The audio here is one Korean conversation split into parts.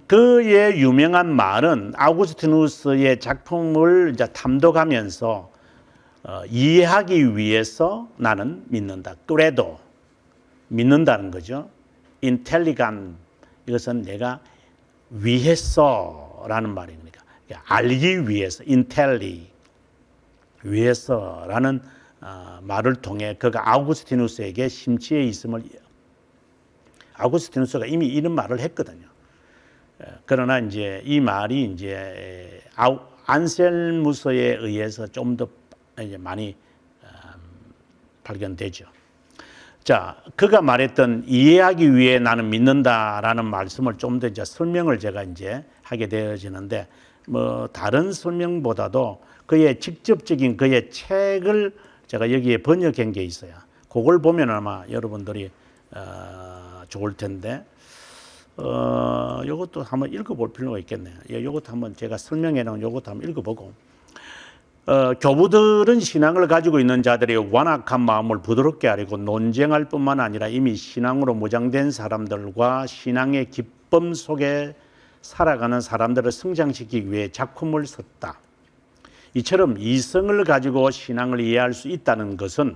그의 유명한 말은 아우구스티누스의 작품을 이제 탐독하면서 이해하기 위해서 나는 믿는다. 그래도 믿는다는 거죠. 인텔리간, 이것은 내가 위해서라는 말입니다. 알기 위해서, 인텔리 위해서라는 말을 통해 그가 아우구스티누스에게 심취해 있음을, 아우구스티누스가 이미 이런 말을 했거든요. 그러나 이제 이 말이 이제 안셀무스에 의해서 좀 더 이제 많이 발견되죠. 자, 그가 말했던 이해하기 위해 나는 믿는다라는 말씀을 좀 더 이제 설명을 제가 이제 하게 되어지는데, 뭐 다른 설명보다도 그의 직접적인 그의 책을 제가 여기에 번역한 게 있어요. 그걸 보면 아마 여러분들이 좋을 텐데, 요것도 한번 읽어볼 필요가 있겠네요. 요것도 한번 제가 설명해 놓은 요것도 한번 읽어보고, 교부들은 신앙을 가지고 있는 자들의 완악한 마음을 부드럽게 하려고 논쟁할 뿐만 아니라 이미 신앙으로 무장된 사람들과 신앙의 기쁨 속에 살아가는 사람들을 성장시키기 위해 작품을 썼다. 이처럼 이성을 가지고 신앙을 이해할 수 있다는 것은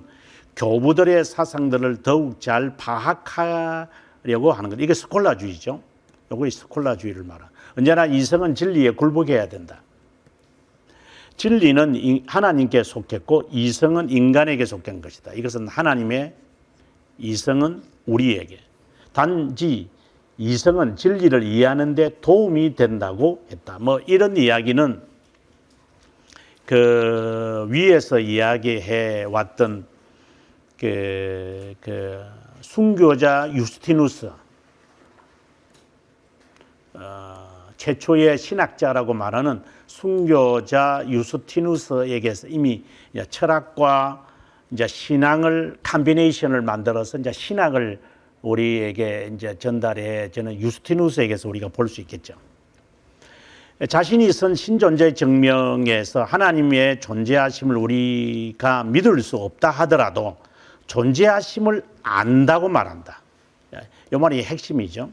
교부들의 사상들을 더욱 잘 파악하려고 하는 것. 이게 스콜라주의죠. 요거 스콜라주의를 말하. 언제나 이성은 진리에 굴복해야 된다. 진리는 하나님께 속했고 이성은 인간에게 속한 것이다. 이것은 하나님의, 이성은 우리에게. 단지 이성은 진리를 이해하는 데 도움이 된다고 했다. 뭐 이런 이야기는 그 위에서 이야기해 왔던 그 순교자 유스티누스, 최초의 신학자라고 말하는 순교자 유스티누스에게서 이미 철학과 이제 신앙을 컴비네이션을 만들어서 이제 신학을 우리에게 이제 전달해 주는 유스티누스에게서 우리가 볼 수 있겠죠. 자신이 쓴 신존재 증명에서 하나님의 존재하심을 우리가 믿을 수 없다 하더라도 존재하심을 안다고 말한다. 이 말이 핵심이죠.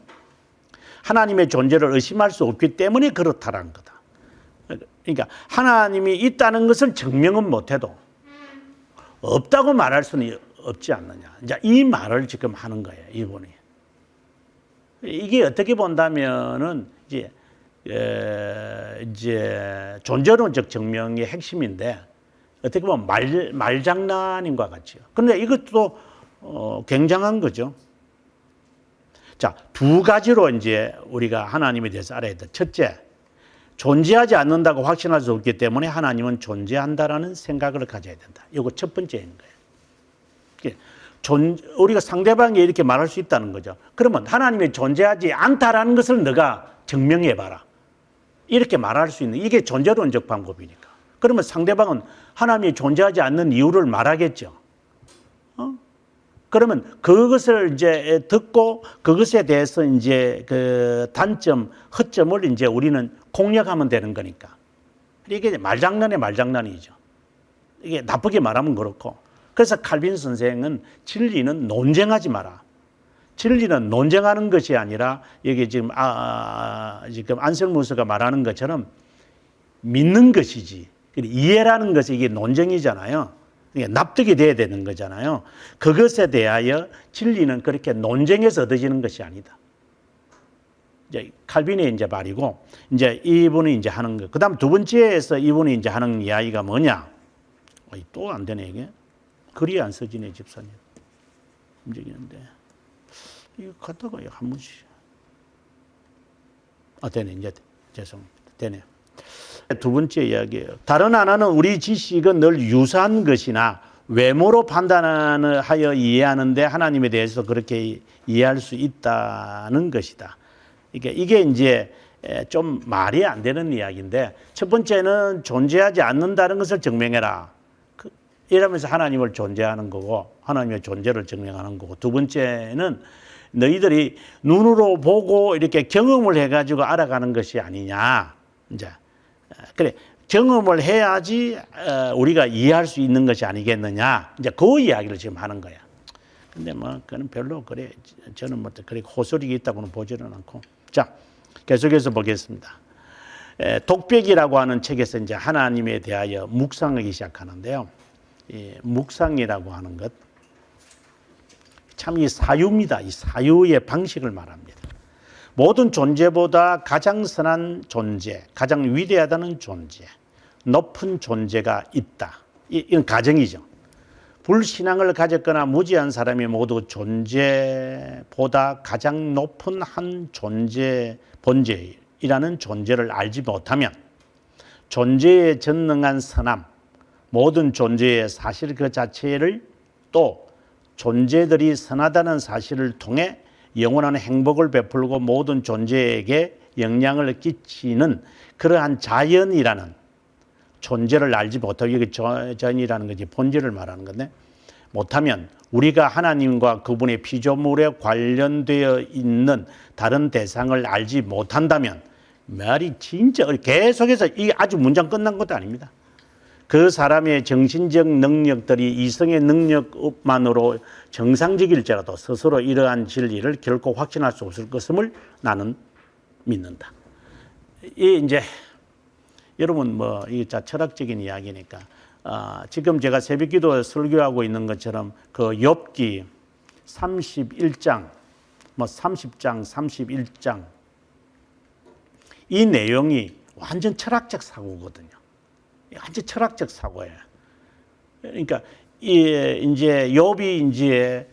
하나님의 존재를 의심할 수 없기 때문에 그렇다라는 거다. 그러니까 하나님이 있다는 것을 증명은 못해도 없다고 말할 수는 없지 않느냐. 이제 이 말을 지금 하는 거예요, 이분이. 이게 어떻게 본다면은 이제 존재론적 증명의 핵심인데 어떻게 보면 말장난인 것 같죠. 그런데 이것도 굉장한 거죠. 자, 두 가지로 이제 우리가 하나님에 대해서 알아야 돼. 첫째, 존재하지 않는다고 확신할 수 없기 때문에 하나님은 존재한다라는 생각을 가져야 된다. 이거 첫 번째인 거예요. 우리가 상대방이 이렇게 말할 수 있다는 거죠. 그러면 하나님이 존재하지 않다라는 것을 너가 증명해봐라. 이렇게 말할 수 있는, 이게 존재론적 방법이니까. 그러면 상대방은 하나님이 존재하지 않는 이유를 말하겠죠. 그러면 그것을 이제 듣고 그것에 대해서 이제 그 단점, 허점을 이제 우리는 공략하면 되는 거니까. 이게 말장난의 말장난이죠. 이게 나쁘게 말하면 그렇고. 그래서 칼빈 선생은 진리는 논쟁하지 마라. 진리는 논쟁하는 것이 아니라 여기 지금 지금 안셀무스가 말하는 것처럼 믿는 것이지. 이해라는 것이 이게 논쟁이잖아요. 이게 납득이 돼야 되는 거잖아요. 그것에 대하여 진리는 그렇게 논쟁에서 얻어지는 것이 아니다. 이제 칼빈의 이제 말이고, 이제 이분이 이제 하는 거. 그다음 두 번째에서 이분이 이제 하는 이야기가 뭐냐? 또 안 되네 이게. 글이 안 써지네 집사님. 움직이는데 이거 갖다가 한 번씩. 되네 이제 죄송합니다. 되네요. 두 번째 이야기예요. 다른 하나는 우리 지식은 늘 유사한 것이나 외모로 판단하여 이해하는데 하나님에 대해서 그렇게 이해할 수 있다는 것이다. 이게 이제 좀 말이 안 되는 이야기인데, 첫 번째는 존재하지 않는다는 것을 증명해라. 이러면서 하나님을 존재하는 거고, 하나님의 존재를 증명하는 거고, 두 번째는 너희들이 눈으로 보고 이렇게 경험을 해가지고 알아가는 것이 아니냐. 이제 그래, 경험을 해야지 우리가 이해할 수 있는 것이 아니겠느냐. 이제 그 이야기를 지금 하는 거야. 근데 뭐 그는 별로 그래 저는 뭐 그렇게 호소력이 있다고는 보지는 않고. 자, 계속해서 보겠습니다. 독백이라고 하는 책에서 이제 하나님에 대하여 묵상하기 시작하는데요. 이 묵상이라고 하는 것 참 이 사유입니다. 이 사유의 방식을 말합니다. 모든 존재보다 가장 선한 존재, 가장 위대하다는 존재, 높은 존재가 있다. 이런 가정이죠. 불신앙을 가졌거나 무지한 사람이 모두 존재보다 가장 높은 한 존재, 본질이라는 존재를 알지 못하면 존재에 전능한 선함, 모든 존재의 사실 그 자체를 또 존재들이 선하다는 사실을 통해 영원한 행복을 베풀고 모든 존재에게 영향을 끼치는 그러한 자연이라는 존재를 알지 못하고, 여기 자연이라는 것이 본질을 말하는 건데, 못하면 우리가 하나님과 그분의 피조물에 관련되어 있는 다른 대상을 알지 못한다면, 말이 진짜 계속해서 이게 아주 문장 끝난 것도 아닙니다. 그 사람의 정신적 능력들이 이성의 능력만으로 정상적일지라도 스스로 이러한 진리를 결코 확신할 수 없을 것임을 나는 믿는다. 이 이제 여러분 뭐 이 철학적인 이야기니까 지금 제가 새벽기도 설교하고 있는 것처럼 그 욥기 31장 뭐 30장 31장 이 내용이 완전 철학적 사고거든요. 완전 철학적 사고예요. 그러니까 이제 욥이 이제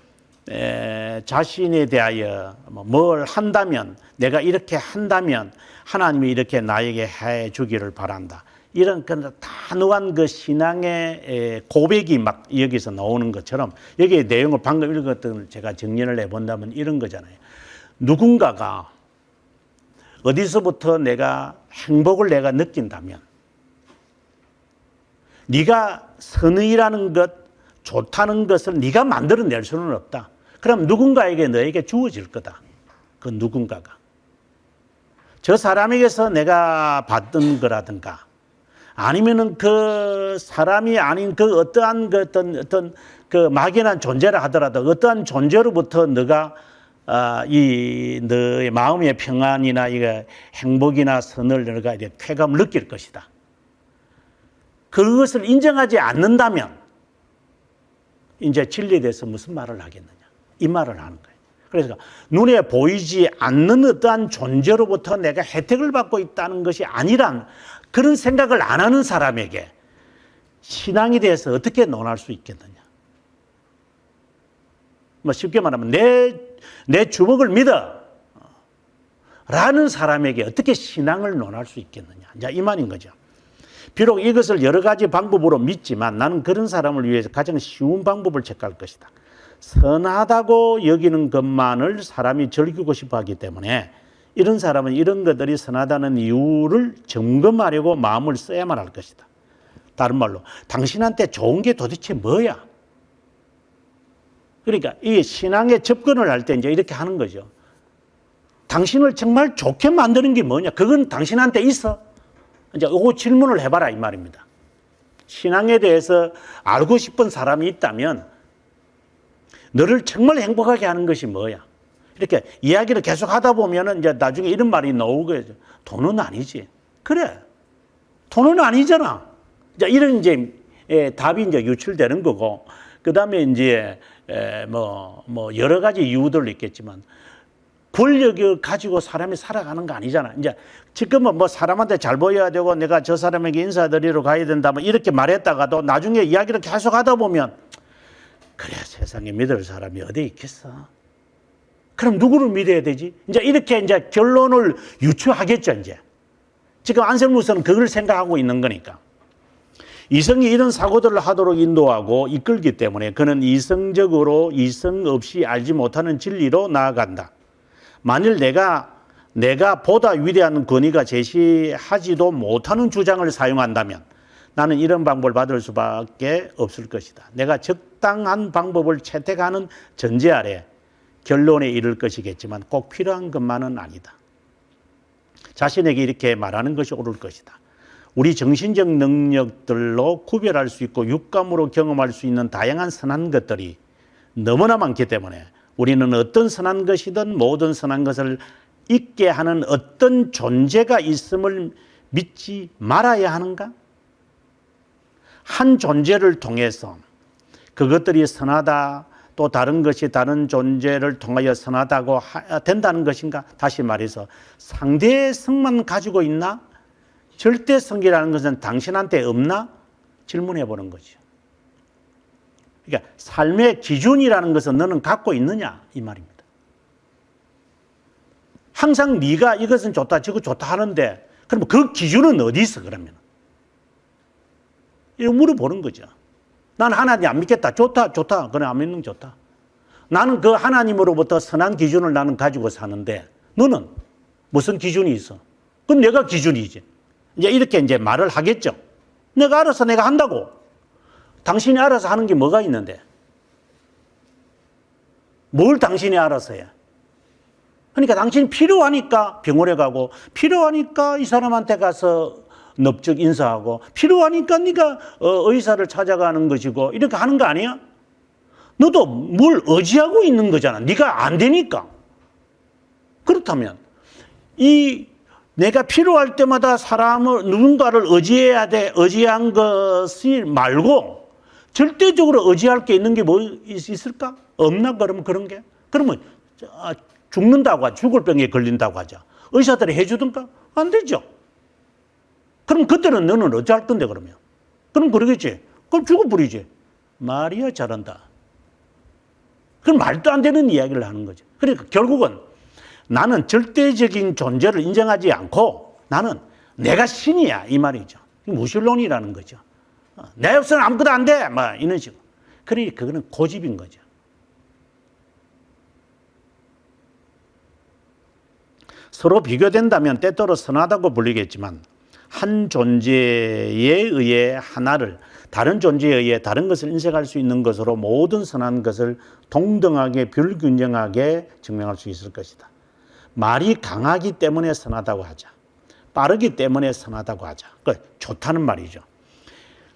자신에 대하여 뭘 한다면, 내가 이렇게 한다면 하나님이 이렇게 나에게 해 주기를 바란다. 이런 그 단호한 그 신앙의 고백이 막 여기서 나오는 것처럼, 여기에 내용을 방금 읽었던 제가 정리를 해본다면 이런 거잖아요. 누군가가 어디서부터 내가 행복을 내가 느낀다면, 네가 선의라는 것, 좋다는 것을 네가 만들어낼 수는 없다. 그럼 누군가에게 너에게 주어질 거다. 그 누군가가. 저 사람에게서 내가 받은 거라든가, 아니면은 그 사람이 아닌 그 어떠한 그 어떤 그 막연한 존재라 하더라도 어떠한 존재로부터 너가 이 너의 마음의 평안이나 이거 행복이나 선을 너가 이제 쾌감을 느낄 것이다. 그것을 인정하지 않는다면 이제 진리에 대해서 무슨 말을 하겠느냐, 이 말을 하는 거예요. 그래서 눈에 보이지 않는 어떠한 존재로부터 내가 혜택을 받고 있다는 것이 아니란 그런 생각을 안 하는 사람에게 신앙에 대해서 어떻게 논할 수 있겠느냐. 뭐 쉽게 말하면 내 주먹을 믿어 라는 사람에게 어떻게 신앙을 논할 수 있겠느냐, 이제 이 말인 거죠. 비록 이것을 여러 가지 방법으로 믿지만 나는 그런 사람을 위해서 가장 쉬운 방법을 택할 것이다. 선하다고 여기는 것만을 사람이 즐기고 싶어 하기 때문에 이런 사람은 이런 것들이 선하다는 이유를 점검하려고 마음을 써야만 할 것이다. 다른 말로 당신한테 좋은 게 도대체 뭐야? 그러니까 이 신앙에 접근을 할 때 이제 이렇게 하는 거죠. 당신을 정말 좋게 만드는 게 뭐냐? 그건 당신한테 있어. 이제 그 질문을 해봐라 이 말입니다. 신앙에 대해서 알고 싶은 사람이 있다면 너를 정말 행복하게 하는 것이 뭐야? 이렇게 이야기를 계속 하다 보면은 이제 나중에 이런 말이 나오겠죠. 돈은 아니지. 그래. 돈은 아니잖아. 자, 이런 이제 답이 이제 유출되는 거고, 그 다음에 이제 뭐 여러 가지 이유들도 있겠지만 권력을 가지고 사람이 살아가는 거 아니잖아. 이제 지금은 뭐 사람한테 잘 보여야 되고 내가 저 사람에게 인사드리러 가야 된다 뭐 이렇게 말했다가도 나중에 이야기를 계속 하다 보면 그래 세상에 믿을 사람이 어디 있겠어. 그럼 누구를 믿어야 되지? 이제 이렇게 이제 결론을 유추하겠죠, 이제. 지금 안셀무스는 그걸 생각하고 있는 거니까. 이성이 이런 사고들을 하도록 인도하고 이끌기 때문에 그는 이성적으로 이성 없이 알지 못하는 진리로 나아간다. 만일 내가 보다 위대한 권위가 제시하지도 못하는 주장을 사용한다면 나는 이런 방법을 받을 수밖에 없을 것이다. 내가 적당한 방법을 채택하는 전제 아래 결론에 이를 것이겠지만 꼭 필요한 것만은 아니다. 자신에게 이렇게 말하는 것이 옳을 것이다. 우리 정신적 능력들로 구별할 수 있고 육감으로 경험할 수 있는 다양한 선한 것들이 너무나 많기 때문에 우리는 어떤 선한 것이든 모든 선한 것을 있게 하는 어떤 존재가 있음을 믿지 말아야 하는가? 한 존재를 통해서 그것들이 선하다, 또 다른 것이 다른 존재를 통하여 선하다고 된다는 것인가? 다시 말해서 상대의 성만 가지고 있나? 절대성이라는 것은 당신한테 없나? 질문해 보는 거죠. 그러니까 삶의 기준이라는 것은 너는 갖고 있느냐? 이 말입니다. 항상 네가 이것은 좋다, 저거 좋다 하는데 그러면 그 기준은 어디 있어 그러면? 이렇게 물어보는 거죠. 난 하나님 안 믿겠다. 좋다. 그래 안 믿는 좋다. 나는 그 하나님으로부터 선한 기준을 나는 가지고 사는데 너는 무슨 기준이 있어? 그건 내가 기준이지. 이제 이렇게 이제 말을 하겠죠. 내가 알아서 내가 한다고. 당신이 알아서 하는 게 뭐가 있는데? 뭘 당신이 알아서 해? 그러니까 당신이 필요하니까 병원에 가고 필요하니까 이 사람한테 가서 넙적 인사하고 필요하니까 네가 의사를 찾아가는 것이고 이렇게 하는 거 아니야? 너도 뭘 의지하고 있는 거잖아. 네가 안 되니까. 그렇다면 이 내가 필요할 때마다 사람을 누군가를 의지해야 돼. 의지한 것이 말고 절대적으로 의지할 게 있는 게 뭐 있을까? 없나? 그러면 그런 게? 그러면 죽는다고 하죠. 죽을 병에 걸린다고 하죠. 의사들이 해주든가? 안 되죠. 그럼 그때는 너는 어찌할 건데 그러면? 그럼 그러겠지. 그럼 죽어버리지. 말이야 잘한다. 그럼 말도 안 되는 이야기를 하는 거죠. 그러니까 결국은 나는 절대적인 존재를 인정하지 않고 나는 내가 신이야 이 말이죠. 무신론이라는 거죠. 내 없으면 아무것도 안 돼. 막 이런 식으로. 그러니까 그거는 고집인 거죠. 서로 비교된다면 때때로 선하다고 불리겠지만 한 존재에 의해 하나를 다른 존재에 의해 다른 것을 인식할 수 있는 것으로 모든 선한 것을 동등하게 불균형하게 증명할 수 있을 것이다. 말이 강하기 때문에 선하다고 하자. 빠르기 때문에 선하다고 하자. 좋다는 말이죠.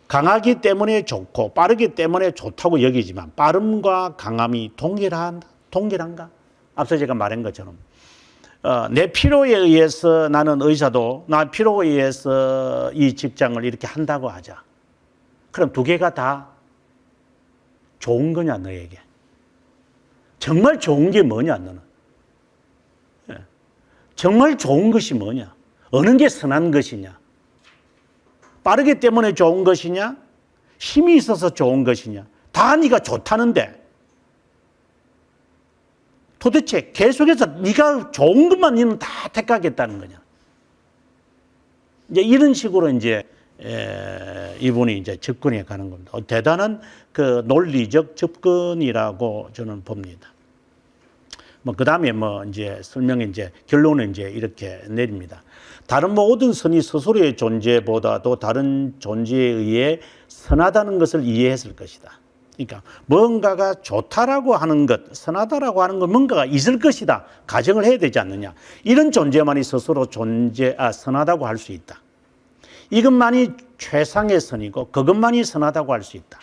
강하기 때문에 좋고 빠르기 때문에 좋다고 여기지만 빠름과 강함이 동일한가? 앞서 제가 말한 것처럼 내 필요에 의해서 나는 의사도 나 필요에 의해서 이 직장을 이렇게 한다고 하자. 그럼 두 개가 다 좋은 거냐 너에게? 정말 좋은 게 뭐냐 너는? 정말 좋은 것이 뭐냐? 어느 게 선한 것이냐? 빠르기 때문에 좋은 것이냐? 힘이 있어서 좋은 것이냐? 다 네가 좋다는데 도대체 계속해서 네가 좋은 것만 너는 다 택하겠다는 거냐? 이제 이런 식으로 이제 이분이 이제 접근해 가는 겁니다. 대단한 그 논리적 접근이라고 저는 봅니다. 그 다음에 이제 설명에 이제 결론은 이제 이렇게 내립니다. 다른 모든 선이 스스로의 존재보다도 다른 존재에 의해 선하다는 것을 이해했을 것이다. 그러니까 뭔가가 좋다라고 하는 것, 선하다라고 하는 것 뭔가가 있을 것이다. 가정을 해야 되지 않느냐. 이런 존재만이 스스로 선하다고 할 수 있다. 이것만이 최상의 선이고 그것만이 선하다고 할 수 있다.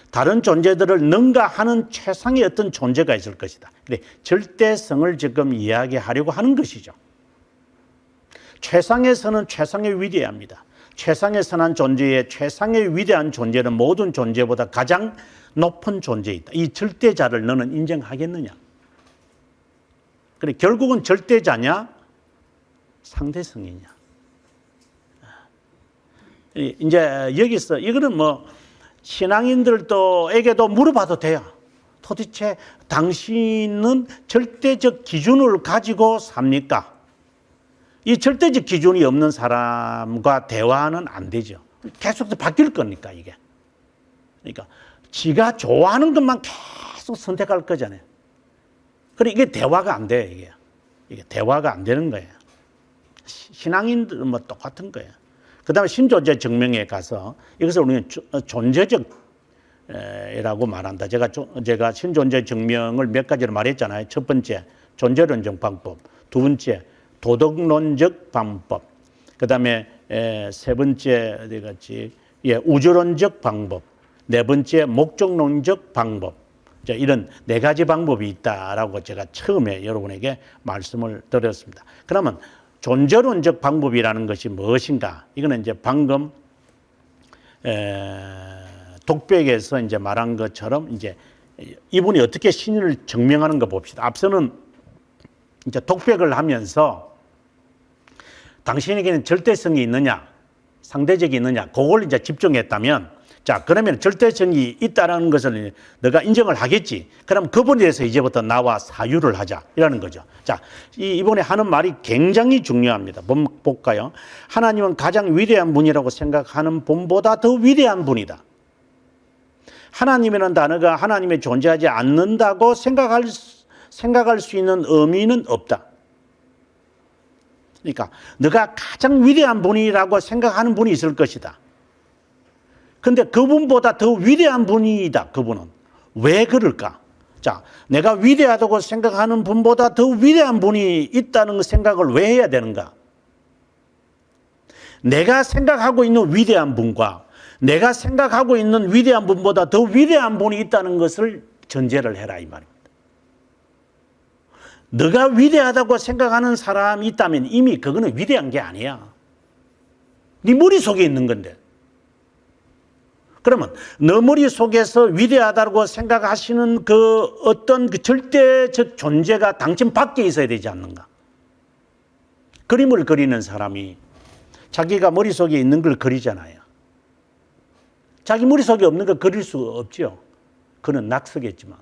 다른 존재들을 능가하는 최상의 어떤 존재가 있을 것이다. 그래, 절대성을 지금 이야기하려고 하는 것이죠. 최상의 선은 최상의 위대합니다. 최상의 선한 존재의 최상의 위대한 존재는 모든 존재보다 가장 높은 존재이다. 이 절대자를 너는 인정하겠느냐? 그래, 결국은 절대자냐? 상대성이냐? 이제 여기서 이거는 신앙인들에게도 물어봐도 돼요. 도대체 당신은 절대적 기준을 가지고 삽니까? 이 절대적 기준이 없는 사람과 대화는 안 되죠. 계속 바뀔 거니까 이게. 그러니까 지가 좋아하는 것만 계속 선택할 거잖아요. 그래 이게 대화가 안 돼요. 이게 대화가 안 되는 거예요. 신앙인들은 똑같은 거예요. 그 다음에 신존재 증명에 가서 이것을 우리는 존재적이라고 말한다. 제가 신존재 증명을 몇 가지를 말했잖아요. 첫 번째, 존재론적 방법. 두 번째, 도덕론적 방법. 그 다음에 세 번째, 어디 갔지? 우주론적 방법. 네 번째, 목적론적 방법. 자, 이런 네 가지 방법이 있다라고 제가 처음에 여러분에게 말씀을 드렸습니다. 그러면 존재론적 방법이라는 것이 무엇인가? 이거는 이제 방금 독백에서 이제 말한 것처럼 이제 이분이 어떻게 신을 증명하는 거 봅시다. 앞서는 이제 독백을 하면서 당신에게는 절대성이 있느냐, 상대적이 있느냐, 그걸 이제 집중했다면, 자, 그러면 절대성이 있다라는 것을 너가 인정을 하겠지. 그럼 그분에 대해서 이제부터 나와 사유를 하자. 이라는 거죠. 자, 이번에 하는 말이 굉장히 중요합니다. 볼까요? 하나님은 가장 위대한 분이라고 생각하는 분보다 더 위대한 분이다. 하나님이라는 단어가 하나님이 존재하지 않는다고 생각할 수 있는 의미는 없다. 그러니까 너가 가장 위대한 분이라고 생각하는 분이 있을 것이다. 근데 그분보다 더 위대한 분이다. 그분은. 왜 그럴까? 자, 내가 위대하다고 생각하는 분보다 더 위대한 분이 있다는 생각을 왜 해야 되는가? 내가 생각하고 있는 위대한 분과 내가 생각하고 있는 위대한 분보다 더 위대한 분이 있다는 것을 전제를 해라 이 말입니다. 너가 위대하다고 생각하는 사람이 있다면 이미 그거는 위대한 게 아니야. 네 머릿속에 있는 건데. 그러면 너 머릿속에서 위대하다고 생각하시는 그 어떤 그 절대적 존재가 당신 밖에 있어야 되지 않는가? 그림을 그리는 사람이 자기가 머릿속에 있는 걸 그리잖아요. 자기 머릿속에 없는 걸 그릴 수 없죠. 그는 낙서겠지만.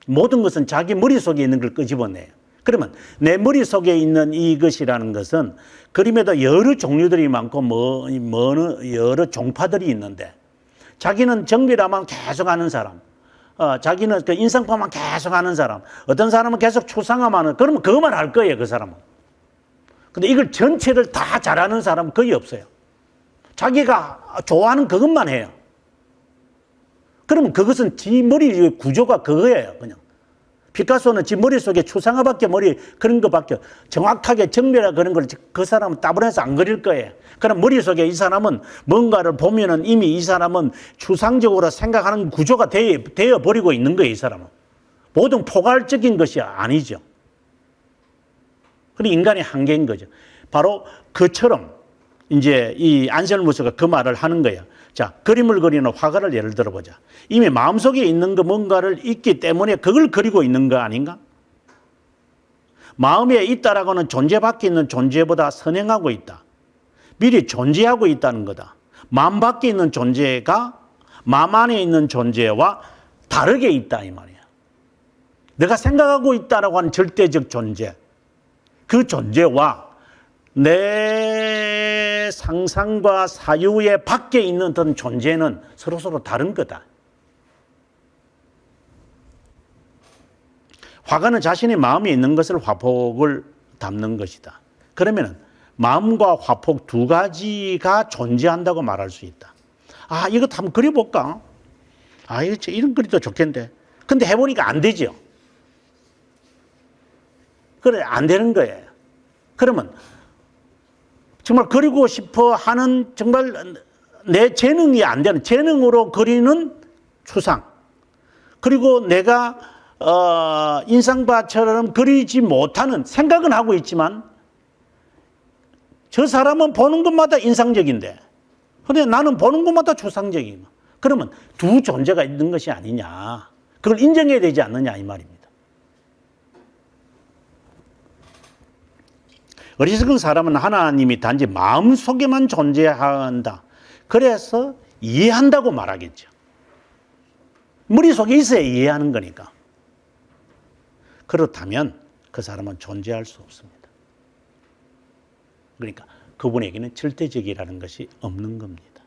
모든 것은 자기 머릿속에 있는 걸 끄집어내요. 그러면 내 머릿속에 있는 이것이라는 것은 그림에도 여러 종류들이 많고 여러 종파들이 있는데 자기는 정비라만 계속 하는 사람, 자기는 그 인상파만 계속 하는 사람, 어떤 사람은 계속 추상화만 하는, 그러면 그것만 할 거예요, 그 사람은. 근데 이걸 전체를 다 잘하는 사람은 거의 없어요. 자기가 좋아하는 그것만 해요. 그러면 그것은 지 머리 구조가 그거예요, 그냥. 피카소는 지 머릿속에 추상화밖에 그런 거밖에 정확하게 정밀하게 그런 걸 그 사람은 따분해서 안 그릴 거예요. 그럼 머릿속에 이 사람은 뭔가를 보면은 이미 이 사람은 추상적으로 생각하는 구조가 되어 버리고 있는 거예요, 이 사람은. 모든 포괄적인 것이 아니죠. 그게 인간의 한계인 거죠. 바로 그처럼 이제 이 안셀무스가 그 말을 하는 거예요. 자, 그림을 그리는 화가를 예를 들어보자. 이미 마음속에 있는 거 뭔가를 있기 때문에 그걸 그리고 있는 거 아닌가? 마음에 있다라고는 존재 밖에 있는 존재보다 선행하고 있다. 미리 존재하고 있다는 거다. 마음 밖에 있는 존재가 마음 안에 있는 존재와 다르게 있다 이 말이야. 내가 생각하고 있다라고 하는 절대적 존재, 그 존재와 내 상상과 사유의 밖에 있는 어떤 존재는 서로 다른 거다. 화가는 자신의 마음에 있는 것을 화폭을 담는 것이다. 그러면 마음과 화폭 두 가지가 존재한다고 말할 수 있다. 아, 이거 한번 그려볼까? 아, 이런 그리도 좋겠는데. 근데 해보니까 안 되죠. 그래, 안 되는 거예요. 그러면 정말 그리고 싶어 하는 정말 내 재능이 안 되는, 재능으로 그리는 추상. 그리고 내가 인상파처럼 그리지 못하는, 생각은 하고 있지만 저 사람은 보는 것마다 인상적인데 근데 나는 보는 것마다 추상적이고. 그러면 두 존재가 있는 것이 아니냐. 그걸 인정해야 되지 않느냐 이 말입니다. 어리석은 사람은 하나님이 단지 마음속에만 존재한다. 그래서 이해한다고 말하겠죠. 머릿속에 있어야 이해하는 거니까. 그렇다면 그 사람은 존재할 수 없습니다. 그러니까 그분에게는 절대적이라는 것이 없는 겁니다.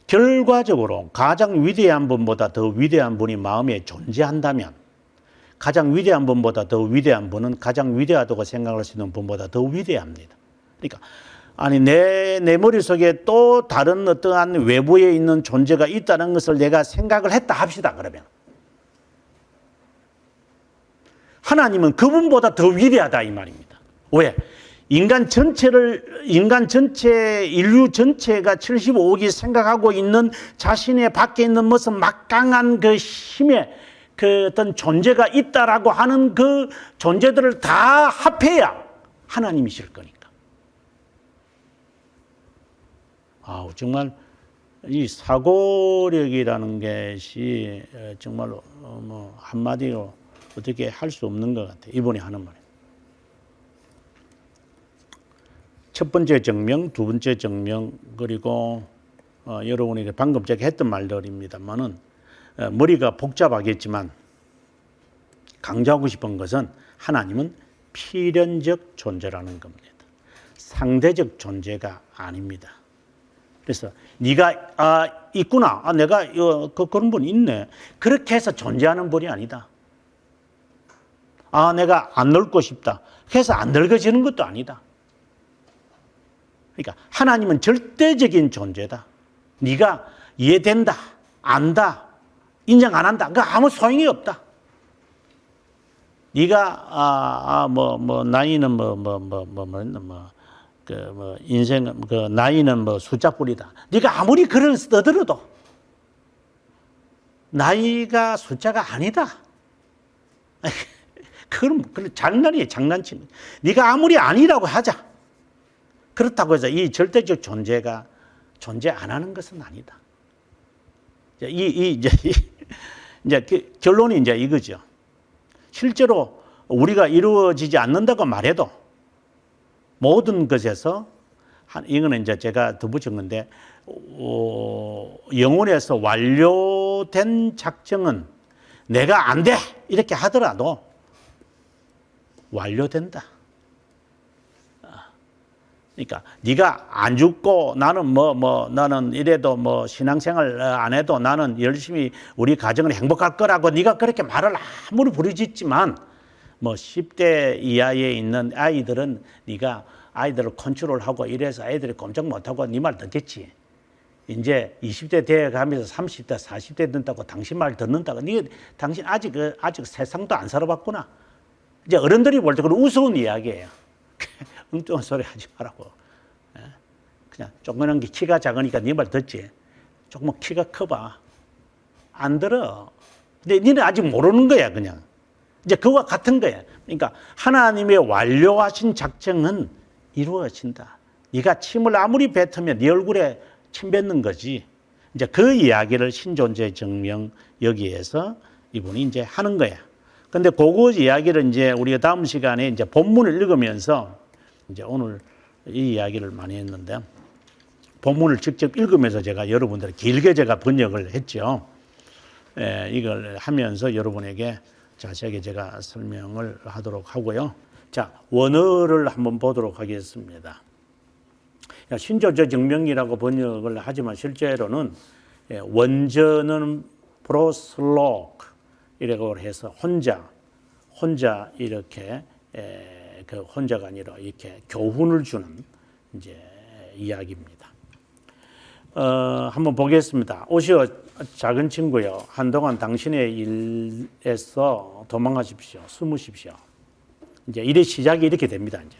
결과적으로 가장 위대한 분보다 더 위대한 분이 마음에 존재한다면 가장 위대한 분보다 더 위대한 분은 가장 위대하다고 생각할 수 있는 분보다 더 위대합니다. 그러니까 아니 내 머릿속에 또 다른 어떠한 외부에 있는 존재가 있다는 것을 내가 생각을 했다 합시다. 그러면 하나님은 그분보다 더 위대하다 이 말입니다. 왜? 인류 전체가 75억이 생각하고 있는 자신의 밖에 있는 무슨 막강한 그 힘의 그 어떤 존재가 있다라고 하는 그 존재들을 다 합해야 하나님이실 거니까. 정말 이 사고력이라는 것이 정말로 뭐 한마디로 어떻게 할 수 없는 것 같아요. 이번에 하는 말이에요. 첫 번째 증명, 두 번째 증명, 그리고 여러분이 방금 제가 했던 말들입니다만은 머리가 복잡하겠지만 강조하고 싶은 것은 하나님은 필연적 존재라는 겁니다. 상대적 존재가 아닙니다. 그래서 네가 있구나, 내가 그런 분 있네, 그렇게 해서 존재하는 분이 아니다. 내가 안 늙고 싶다, 그래서 안 늙어지는 것도 아니다. 그러니까 하나님은 절대적인 존재다. 네가 이해된다, 안다, 인정 안 한다, 그 아무 소용이 없다. 네가 나이는 인생 나이는 숫자뿐이다. 네가 아무리 글을 써들어도 나이가 숫자가 아니다. 그럼 장난이에요, 장난치는. 네가 아무리 아니라고 하자. 그렇다고 해서 이 절대적 존재가 존재 안 하는 것은 아니다. 이제 결론이 이제 이거죠. 실제로 우리가 이루어지지 않는다고 말해도 모든 것에서 이거는 이제 제가 덧붙인 건데 영혼에서 완료된 작정은 내가 안 돼 이렇게 하더라도 완료된다. 그러니까 네가 안 죽고 나는 나는 이래도 신앙생활 안 해도 나는 열심히 우리 가정을 행복할 거라고 네가 그렇게 말을 아무리 부르짖지만 10대 이하에 있는 아이들은 네가 아이들을 컨트롤하고 이래서 아이들이 꼼짝 못하고 네 말 듣겠지. 이제 20대 되어 가면서 30대, 40대 된다고 당신 말 듣는다고. 당신 아직 세상도 안 살아봤구나. 이제 어른들이 볼 때 그런 우스운 이야기예요. 엉뚱한 소리 하지 말라고. 그냥 조그만한 게 키가 작으니까 네 말 듣지. 조금 키가 커봐. 안 들어. 근데 니는 아직 모르는 거야, 그냥. 이제 그와 같은 거야. 그러니까 하나님의 완료하신 작정은 이루어진다. 네가 침을 아무리 뱉으면 네 얼굴에 침 뱉는 거지. 이제 그 이야기를 신존재 증명 여기에서 이분이 이제 하는 거야. 근데 그거 이야기를 이제 우리가 다음 시간에 이제 본문을 읽으면서 이제 오늘 이 이야기를 많이 했는데 본문을 직접 읽으면서 제가 여러분들 길게 제가 번역을 했죠. 이걸 하면서 여러분에게 자세하게 제가 설명을 하도록 하고요. 자, 원어를 한번 보도록 하겠습니다. 신존재 증명이라고 번역을 하지만 실제로는 원전은 프로슬로크 이라고 해서 혼자 이렇게 그 혼자가 아니라 이렇게 교훈을 주는 이제 이야기입니다. 한번 보겠습니다. 오시오 작은 친구요, 한동안 당신의 일에서 도망가십시오. 숨으십시오. 이제 일의 시작이 이렇게 됩니다. 이제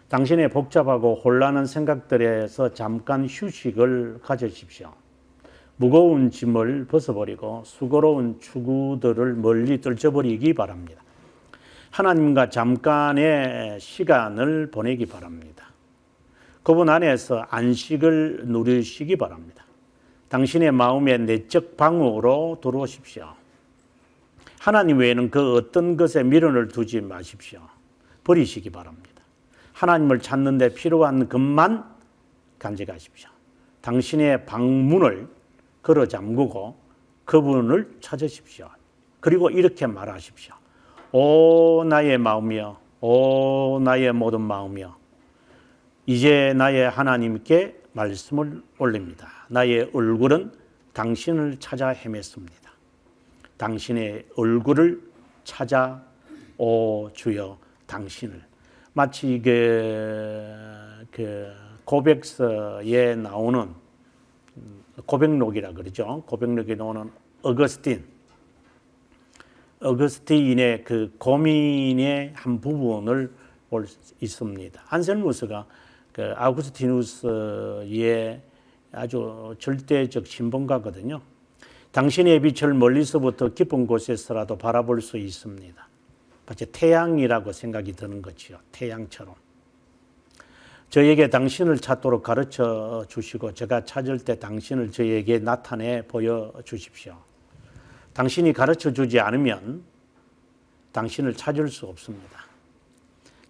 당신의 복잡하고 혼란한 생각들에서 잠깐 휴식을 가지십시오. 무거운 짐을 벗어버리고 수고로운 추구들을 멀리 떨쳐버리기 바랍니다. 하나님과 잠깐의 시간을 보내기 바랍니다. 그분 안에서 안식을 누리시기 바랍니다. 당신의 마음의 내적 방으로 들어오십시오. 하나님 외에는 그 어떤 것에 미련을 두지 마십시오. 버리시기 바랍니다. 하나님을 찾는 데 필요한 것만 간직하십시오. 당신의 방문을 걸어 잠그고 그분을 찾으십시오. 그리고 이렇게 말하십시오. 오 나의 마음이여, 오 나의 모든 마음이여, 이제 나의 하나님께 말씀을 올립니다. 나의 얼굴은 당신을 찾아 헤맸습니다. 당신의 얼굴을 찾아 오 주여 당신을. 마치 그 고백서에 나오는 고백록이라 그러죠. 고백록에 나오는 어거스틴의 그 고민의 한 부분을 볼 수 있습니다. 안셀무스가 그 아우구스티누스의 아주 절대적 신봉가거든요. 당신의 빛을 멀리서부터 깊은 곳에서라도 바라볼 수 있습니다. 마치 태양이라고 생각이 드는 거지요. 태양처럼. 저에게 당신을 찾도록 가르쳐 주시고 제가 찾을 때 당신을 저에게 나타내 보여주십시오. 당신이 가르쳐 주지 않으면 당신을 찾을 수 없습니다.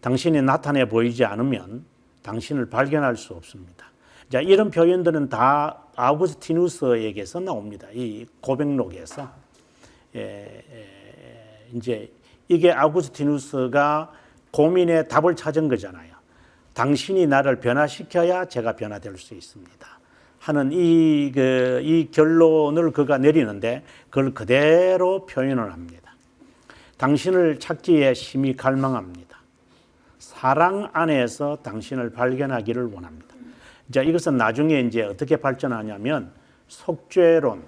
당신이 나타내 보이지 않으면 당신을 발견할 수 없습니다. 자, 이런 표현들은 다 아우구스티누스에게서 나옵니다. 이 고백록에서. 이제 이게 아우구스티누스가 고민의 답을 찾은 거잖아요. 당신이 나를 변화시켜야 제가 변화될 수 있습니다. 하는 이 결론을 그가 내리는데 그걸 그대로 표현을 합니다. 당신을 찾기에 심히 갈망합니다. 사랑 안에서 당신을 발견하기를 원합니다. 자, 이것은 나중에 이제 어떻게 발전하냐면 속죄론으로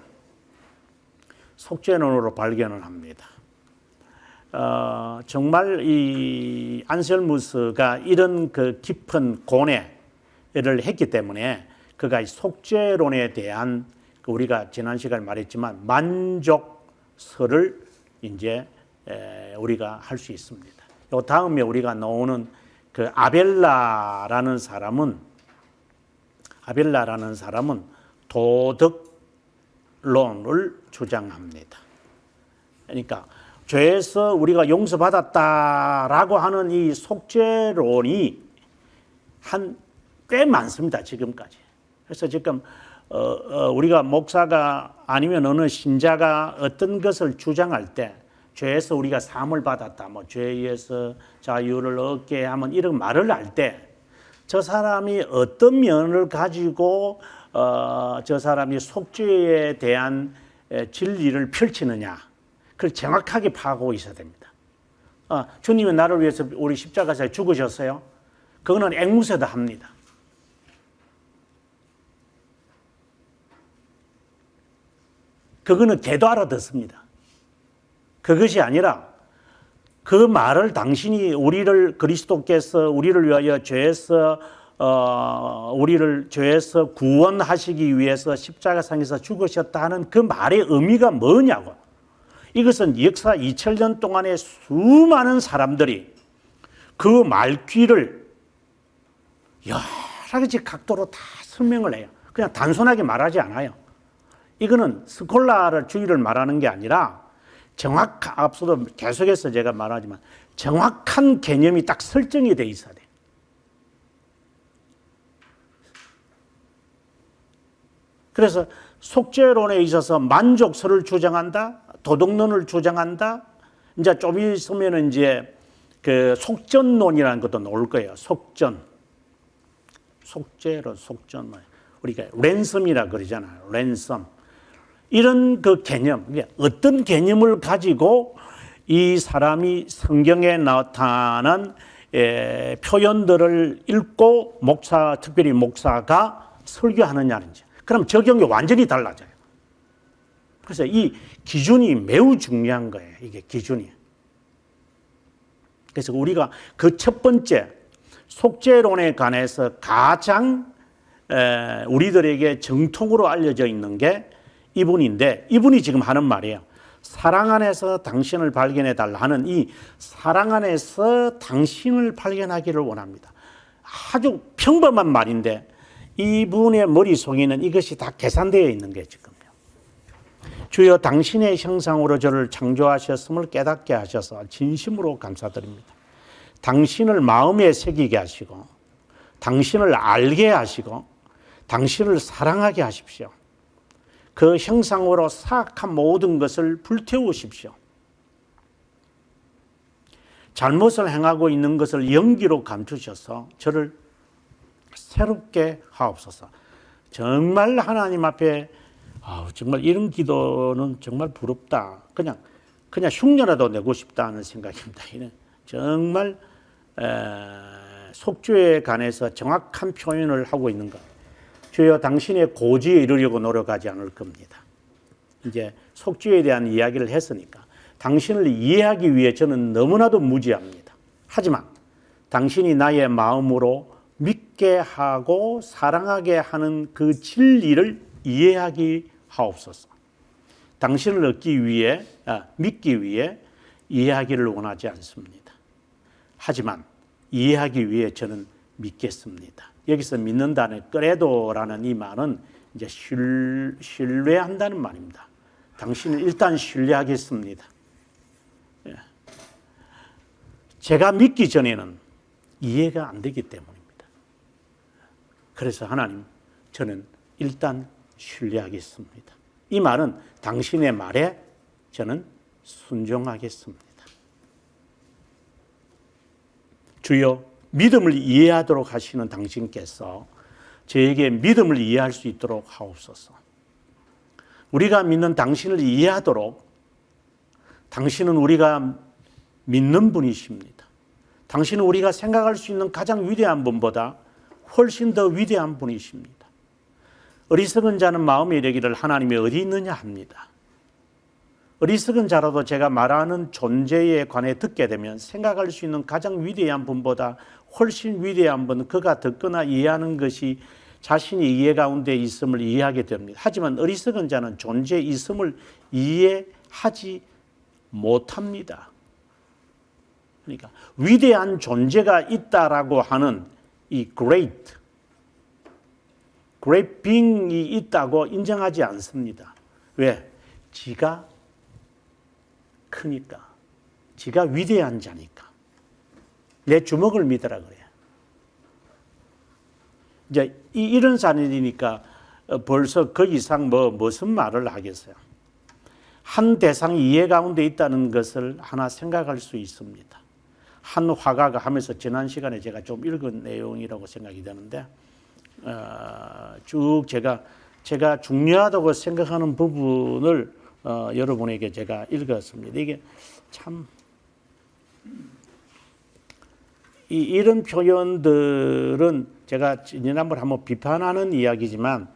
발견을 합니다. 정말 이 안셀무스가 이런 그 깊은 고뇌를 했기 때문에 그가 속죄론에 대한 우리가 지난 시간에 말했지만 만족설을 이제 우리가 할 수 있습니다. 요 다음에 우리가 나오는 그 아벨라라는 사람은 도덕론을 주장합니다. 그러니까 죄에서 우리가 용서받았다라고 하는 이 속죄론이 꽤 많습니다. 지금까지. 그래서 지금 우리가 목사가 아니면 어느 신자가 어떤 것을 주장할 때 죄에서 우리가 사함을 받았다, 뭐 죄에서 자유를 얻게 하면 이런 말을 할 때 저 사람이 어떤 면을 가지고 저 사람이 속죄에 대한 진리를 펼치느냐, 그걸 정확하게 파악하고 있어야 됩니다. 주님이 나를 위해서 우리 십자가에서 죽으셨어요. 그거는 앵무새도 합니다. 그거는 개도 알아듣습니다. 그것이 아니라 그 말을 당신이 그리스도께서 우리를 위하여 우리를 죄에서 구원하시기 위해서 십자가상에서 죽으셨다는 그 말의 의미가 뭐냐고. 이것은 역사 2000년 동안에 수많은 사람들이 그 말귀를 여러 가지 각도로 다 설명을 해요. 그냥 단순하게 말하지 않아요. 이거는 스콜라주의를 말하는 게 아니라 앞서도 계속해서 제가 말하지만 정확한 개념이 딱 설정이 돼 있어야 돼요. 그래서 속죄론에 있어서 만족설을 주장한다, 도덕론을 주장한다. 이제 좀 있으면 이제 그 속전론이라는 것도 나올 거예요. 속죄론, 우리가 랜섬이라 그러잖아요. 랜섬. 이런 그 개념, 어떤 개념을 가지고 이 사람이 성경에 나타난 표현들을 읽고 특별히 목사가 설교하느냐는지. 그럼 적용이 완전히 달라져요. 그래서 이 기준이 매우 중요한 거예요. 이게 기준이. 그래서 우리가 그 첫 번째 속죄론에 관해서 가장 우리들에게 정통으로 알려져 있는 게 이분인데, 이분이 지금 하는 말이에요. 사랑 안에서 당신을 발견해 달라 하는 이 사랑 안에서 당신을 발견하기를 원합니다. 아주 평범한 말인데 이분의 머릿속에는 이것이 다 계산되어 있는 게 지금요. 주여 당신의 형상으로 저를 창조하셨음을 깨닫게 하셔서 진심으로 감사드립니다. 당신을 마음에 새기게 하시고 당신을 알게 하시고 당신을 사랑하게 하십시오. 그 형상으로 사악한 모든 것을 불태우십시오. 잘못을 행하고 있는 것을 연기로 감추셔서 저를 새롭게 하옵소서. 정말 하나님 앞에 정말 이런 기도는 정말 부럽다. 그냥 흉내라도 내고 싶다는 생각입니다. 정말 속죄에 관해서 정확한 표현을 하고 있는 것. 주여 당신의 고지에 이르려고 노력하지 않을 겁니다. 이제 속죄에 대한 이야기를 했으니까 당신을 이해하기 위해 저는 너무나도 무지합니다. 하지만 당신이 나의 마음으로 믿게 하고 사랑하게 하는 그 진리를 이해하게 하옵소서. 당신을 믿기 위해 이해하기를 원하지 않습니다. 하지만 이해하기 위해 저는 믿겠습니다. 여기서 믿는다는 그래도라는 이 말은 이제 신뢰한다는 말입니다. 당신을 일단 신뢰하겠습니다. 제가 믿기 전에는 이해가 안 되기 때문입니다. 그래서 하나님, 저는 일단 신뢰하겠습니다. 이 말은 당신의 말에 저는 순종하겠습니다. 주여, 믿음을 이해하도록 하시는 당신께서 저에게 믿음을 이해할 수 있도록 하옵소서. 우리가 믿는 당신을 이해하도록, 당신은 우리가 믿는 분이십니다. 당신은 우리가 생각할 수 있는 가장 위대한 분보다 훨씬 더 위대한 분이십니다. 어리석은 자는 마음에 이르기를 하나님이 어디 있느냐 합니다. 어리석은 자라도 제가 말하는 존재에 관해 듣게 되면 생각할 수 있는 가장 위대한 분보다 훨씬 위대한 분, 그가 듣거나 이해하는 것이 자신이 이해 가운데 있음을 이해하게 됩니다. 하지만 어리석은 자는 존재의 있음을 이해하지 못합니다. 그러니까 위대한 존재가 있다라고 하는 이 great being이 있다고 인정하지 않습니다. 왜? 지가 크니까. 지가 위대한 자니까. 내 주먹을 믿으라 그래요. 이제 이런 사람이니까 벌써 그 이상 무슨 말을 하겠어요. 한 대상이 이해 가운데 있다는 것을 하나 생각할 수 있습니다. 한 화가가 하면서 지난 시간에 제가 좀 읽은 내용이라고 생각이 되는데 쭉 제가 중요하다고 생각하는 부분을 여러분에게 제가 읽었습니다. 이게 참 이런 표현들은 제가 지난번에 한번 비판하는 이야기지만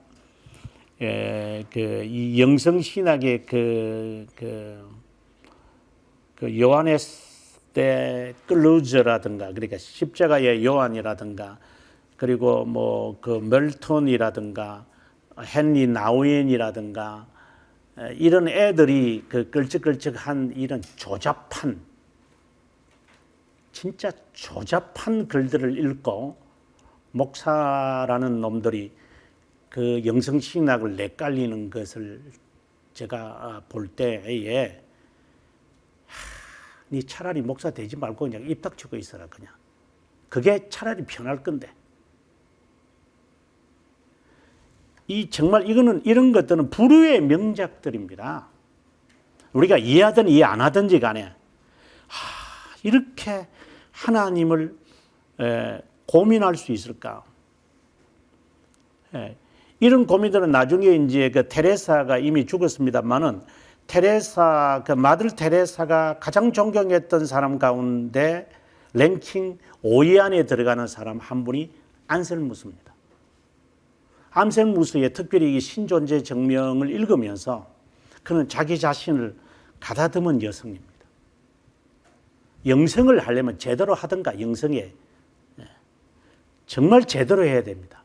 이 영성 신학의 그 요한의 클루즈라든가, 그러니까 십자가의 요한이라든가, 그리고 뭐 그 멜톤이라든가 헨리 나우엔이라든가 이런 애들이 그 걸쭉걸쭉한 이런 조잡한, 진짜 조잡한 글들을 읽고 목사라는 놈들이 그 영성신학을 헷갈리는 것을 제가 볼 때에 니 차라리 목사 되지 말고 그냥 입 닥치고 있어라. 그냥 그게 차라리 편할 건데, 정말 이런 것들은 불후의 명작들입니다. 우리가 이해하든 이해 안 하든지 간에 이렇게 하나님을 고민할 수 있을까? 이런 고민들은 나중에 이제 그 테레사가 이미 죽었습니다만은 그 마들 테레사가 가장 존경했던 사람 가운데 랭킹 5위 안에 들어가는 사람 한 분이 안셀무스입니다. 안셀무스의 특별히 이 신존재 증명을 읽으면서 그는 자기 자신을 가다듬은 여성입니다. 영성을 하려면 제대로 하든가, 영성에 정말 제대로 해야 됩니다.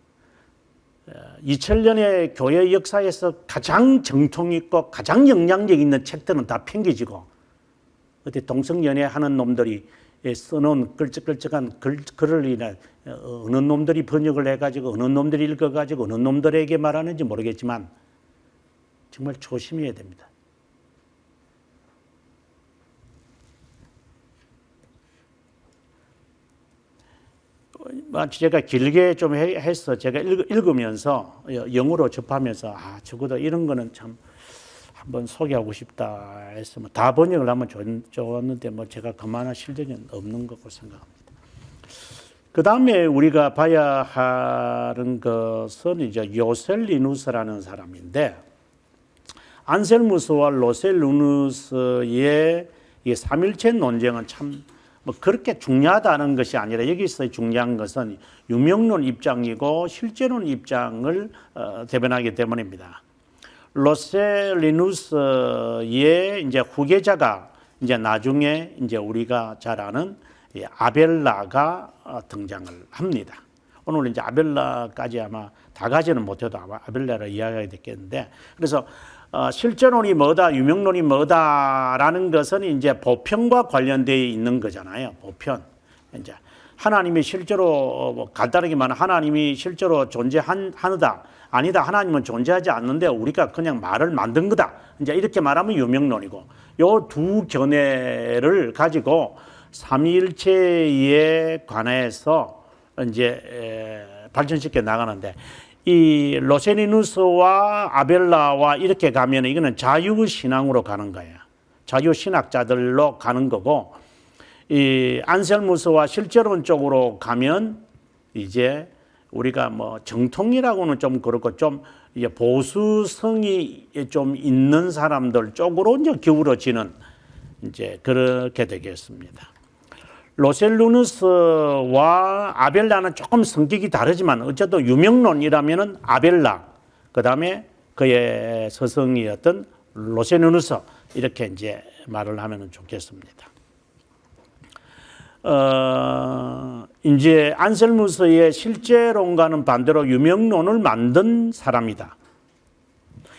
2000년의 교회 역사에서 가장 정통 있고 가장 영향력 있는 책들은 다 팽개지고 어디 동성연애 하는 놈들이 써놓은 걸쭉걸쭉한 글을 인해 어느 놈들이 번역을 해가지고 어느 놈들이 읽어가지고 어느 놈들에게 말하는지 모르겠지만 정말 조심해야 됩니다. 제가 길게 좀 해서 제가 읽으면서 영어로 접하면서 적어도 이런 거는 참 한번 소개하고 싶다 해서 다 번역을 하면 좋았는데 제가 그만한 실력은 없는 거고 생각합니다. 그 다음에 우리가 봐야 하는 것은 이제 요셀리누스라는 사람인데, 안셀무스와 로셀리누스의 이 삼일체 논쟁은 참 그렇게 중요하다는 것이 아니라 여기서 중요한 것은 유명론 입장이고 실제론 입장을 대변하기 때문입니다. 로셀리누스의 이제 후계자가 이제 나중에 이제 우리가 잘 아는 이 아벨라가 등장을 합니다. 오늘 이제 아벨라까지 아마 다 가지는 못해도 아마 아벨라를 이야기하게 됐겠는데, 그래서 실제론이 뭐다, 유명론이 뭐다라는 것은 이제 보편과 관련되어 있는 거잖아요. 보편. 이제 하나님이 실제로 간단하게 말하면 하나님이 실제로 존재하느다, 아니다, 하나님은 존재하지 않는데 우리가 그냥 말을 만든 거다. 이제 이렇게 말하면 유명론이고, 요 두 견해를 가지고 삼위일체에 관해서 이제 발전시켜 나가는데, 이 로세니누스와 아벨라와 이렇게 가면 이거는 자유신앙으로 가는 거예요. 자유신학자들로 가는 거고, 이 안셀무스와 실제론 쪽으로 가면 이제 우리가 뭐 정통이라고는 좀 그렇고 좀 이제 보수성이 좀 있는 사람들 쪽으로 이제 기울어지는 이제 그렇게 되겠습니다. 로셀루누스와 아벨라는 조금 성격이 다르지만 어쨌든 유명론이라면은 아벨라, 그 다음에 그의 서성이었던 로셀루누스 이렇게 이제 말을 하면 좋겠습니다. 이제 안셀무스의 실제론과는 반대로 유명론을 만든 사람이다.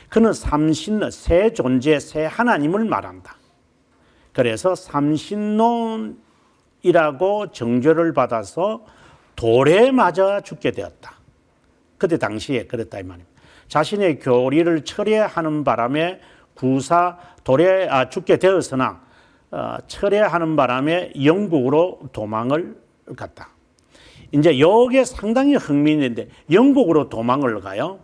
그는 삼신, 새 존재, 새 하나님을 말한다. 그래서 삼신론이라고 정죄를 받아서 돌에 맞아 죽게 되었다. 그때 당시에 그랬다 이 말입니다. 자신의 교리를 철회하는 바람에 돌에 죽게 되었으나 철회하는 바람에 영국으로 도망을 갔다. 이제 여기에 상당히 흥미있는데 영국으로 도망을 가요.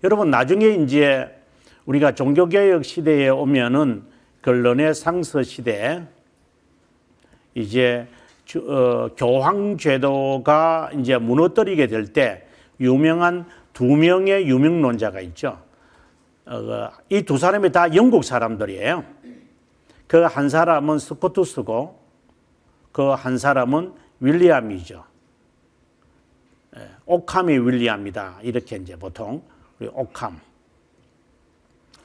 여러분 나중에 이제 우리가 종교개혁 시대에 오면은 그 르네상스 시대에 이제 교황제도가 이제 무너뜨리게 될 때 유명한 두 명의 유명론자가 있죠. 이 두 사람이 다 영국 사람들이에요. 그 한 사람은 스코투스고 그 한 사람은 윌리엄이죠. 오캄이 윌리엄이다. 이렇게 이제 보통 우리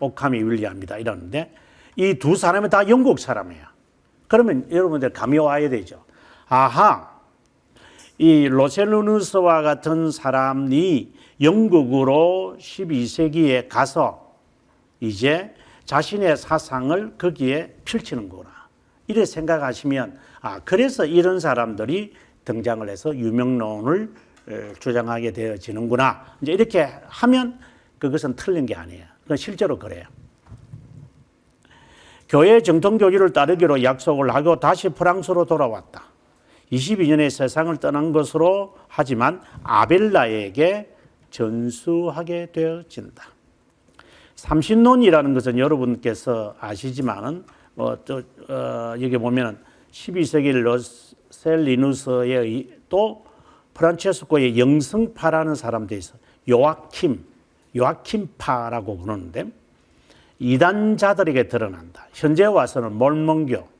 오캄이 윌리엄이다 이러는데 이 두 사람이 다 영국 사람이에요. 그러면 여러분들 감이 와야 되죠. 아하, 이 로셀루누스와 같은 사람이 영국으로 12세기에 가서 이제 자신의 사상을 거기에 펼치는 거구나. 이렇게 생각하시면 그래서 이런 사람들이 등장을 해서 유명론을 주장하게 되어지는구나. 이제 이렇게 하면 그것은 틀린 게 아니에요. 그건 실제로 그래요. 교회 정통교리를 따르기로 약속을 하고 다시 프랑스로 돌아왔다. 22년에 세상을 떠난 것으로 하지만 아벨라에게 전수하게 되어진다. 삼신론이라는 것은 여러분께서 아시지만은 여기 보면은 12세기 로셀리누스의 또 프란체스코의 영성파라는 사람도 있어. 요아킴파라고 그러는데 이단자들에게 드러난다. 현재 와서는 몰몬교.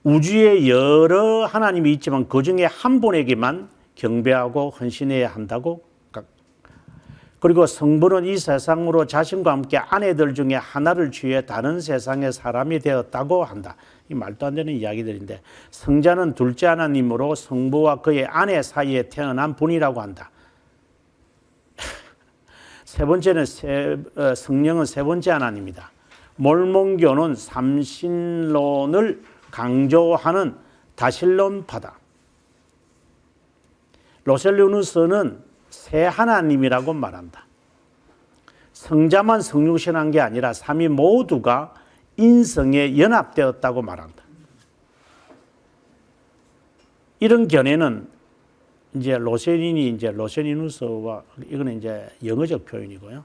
우주에 여러 하나님이 있지만 그 중에 한 분에게만 경배하고 헌신해야 한다고. 그리고 성부는 이 세상으로 자신과 함께 아내들 중에 하나를 취해 다른 세상의 사람이 되었다고 한다. 이 말도 안 되는 이야기들인데 성자는 둘째 하나님으로 성부와 그의 아내 사이에 태어난 분이라고 한다. 세 번째는 성령은 세 번째 하나님이다. 몰몬교는 삼신론을 강조하는 다신론파다. 로셀루누스는 새 하나님이라고 말한다. 성자만 성육신한 게 아니라 삼위 모두가 인성에 연합되었다고 말한다. 이런 견해는 이제 로세니누스와 이거는 이제 영어적 표현이고요.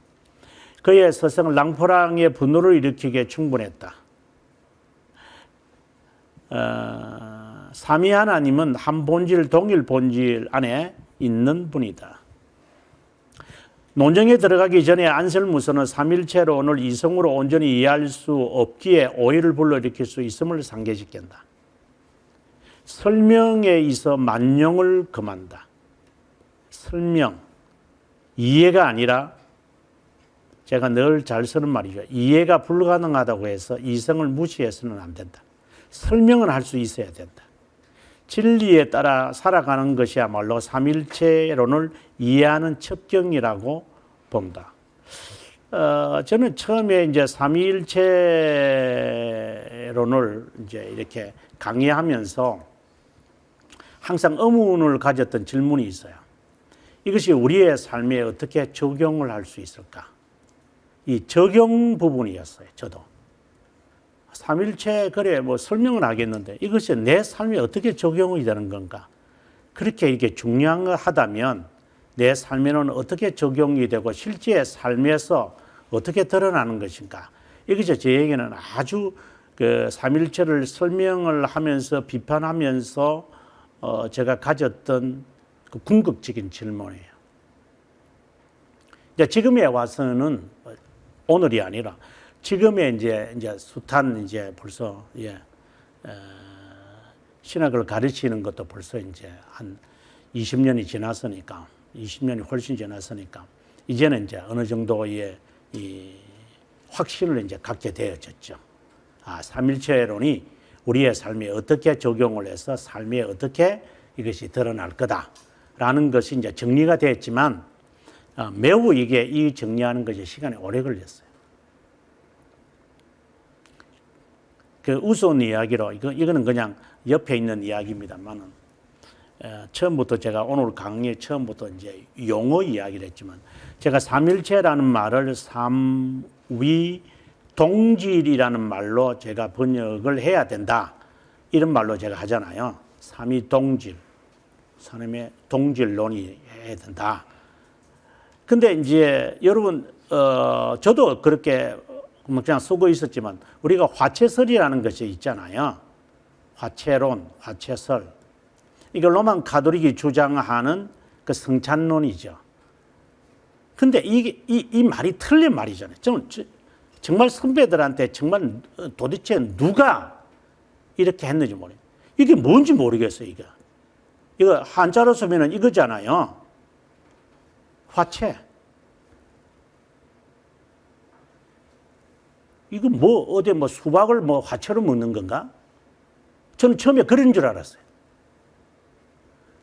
그의 서성은 랑포랑의 분노를 일으키기에 충분했다. 삼위 하나님은 한 본질, 동일 본질 안에 있는 분이다. 논쟁에 들어가기 전에 안셀무스는 삼일체론을 이성으로 온전히 이해할 수 없기에 오해를 불러일으킬 수 있음을 상기시킨다. 설명에 있어 만용을 금한다. 설명, 이해가 아니라 제가 늘 잘 쓰는 말이죠. 이해가 불가능하다고 해서 이성을 무시해서는 안 된다. 설명은 할 수 있어야 된다. 진리에 따라 살아가는 것이야말로 삼일체론을 이해하는 첩경이라고 본다. 저는 처음에 이제 삼일체론을 이제 이렇게 강의하면서 항상 의문을 가졌던 질문이 있어요. 이것이 우리의 삶에 어떻게 적용을 할 수 있을까? 이 적용 부분이었어요. 저도 삼일체 그래 뭐 설명을 하겠는데 이것이 내 삶에 어떻게 적용이 되는 건가? 그렇게 이게 중요하다면 내 삶에는 어떻게 적용이 되고 실제 삶에서 어떻게 드러나는 것인가? 이것이 저에게는 아주 그 삼일체를 설명을 하면서 비판하면서 제가 가졌던 그 궁극적인 질문이에요. 이제 지금에 와서는 오늘이 아니라 지금의 이제 숱한 이제 벌써 신학을 가르치는 것도 벌써 이제 한 20년이 지났으니까 20년이 훨씬 지났으니까 이제는 이제 어느 정도의 이 확신을 이제 갖게 되어졌죠. 삼일체론이 우리의 삶에 어떻게 적용을 해서 삶에 어떻게 이것이 드러날 거다라는 것이 이제 정리가 됐지만 매우 이게 이 정리하는 것이 시간이 오래 걸렸어요. 그 우스운 이야기로 이거는 그냥 옆에 있는 이야기입니다만은 처음부터 제가 오늘 강의 처음부터 이제 용어 이야기를 했지만 제가 삼일체라는 말을 삼위동질이라는 말로 제가 번역을 해야 된다 이런 말로 제가 하잖아요. 삼위동질, 하나님의 동질론이 해야 된다. 근데 이제 여러분 저도 그렇게 그냥 쓰고 있었지만 우리가 화채설이라는 것이 있잖아요. 화채론, 화채설. 이게 로만 가톨릭이 주장하는 그 성찬론이죠. 근데 이 말이 틀린 말이잖아요. 정말 선배들한테 정말 도대체 누가 이렇게 했는지 모르겠어요. 이게 뭔지 모르겠어요, 이게. 이거 한자로 쓰면은 이거잖아요. 화채. 이거 어디 수박을 화채로 먹는 건가? 저는 처음에 그런 줄 알았어요.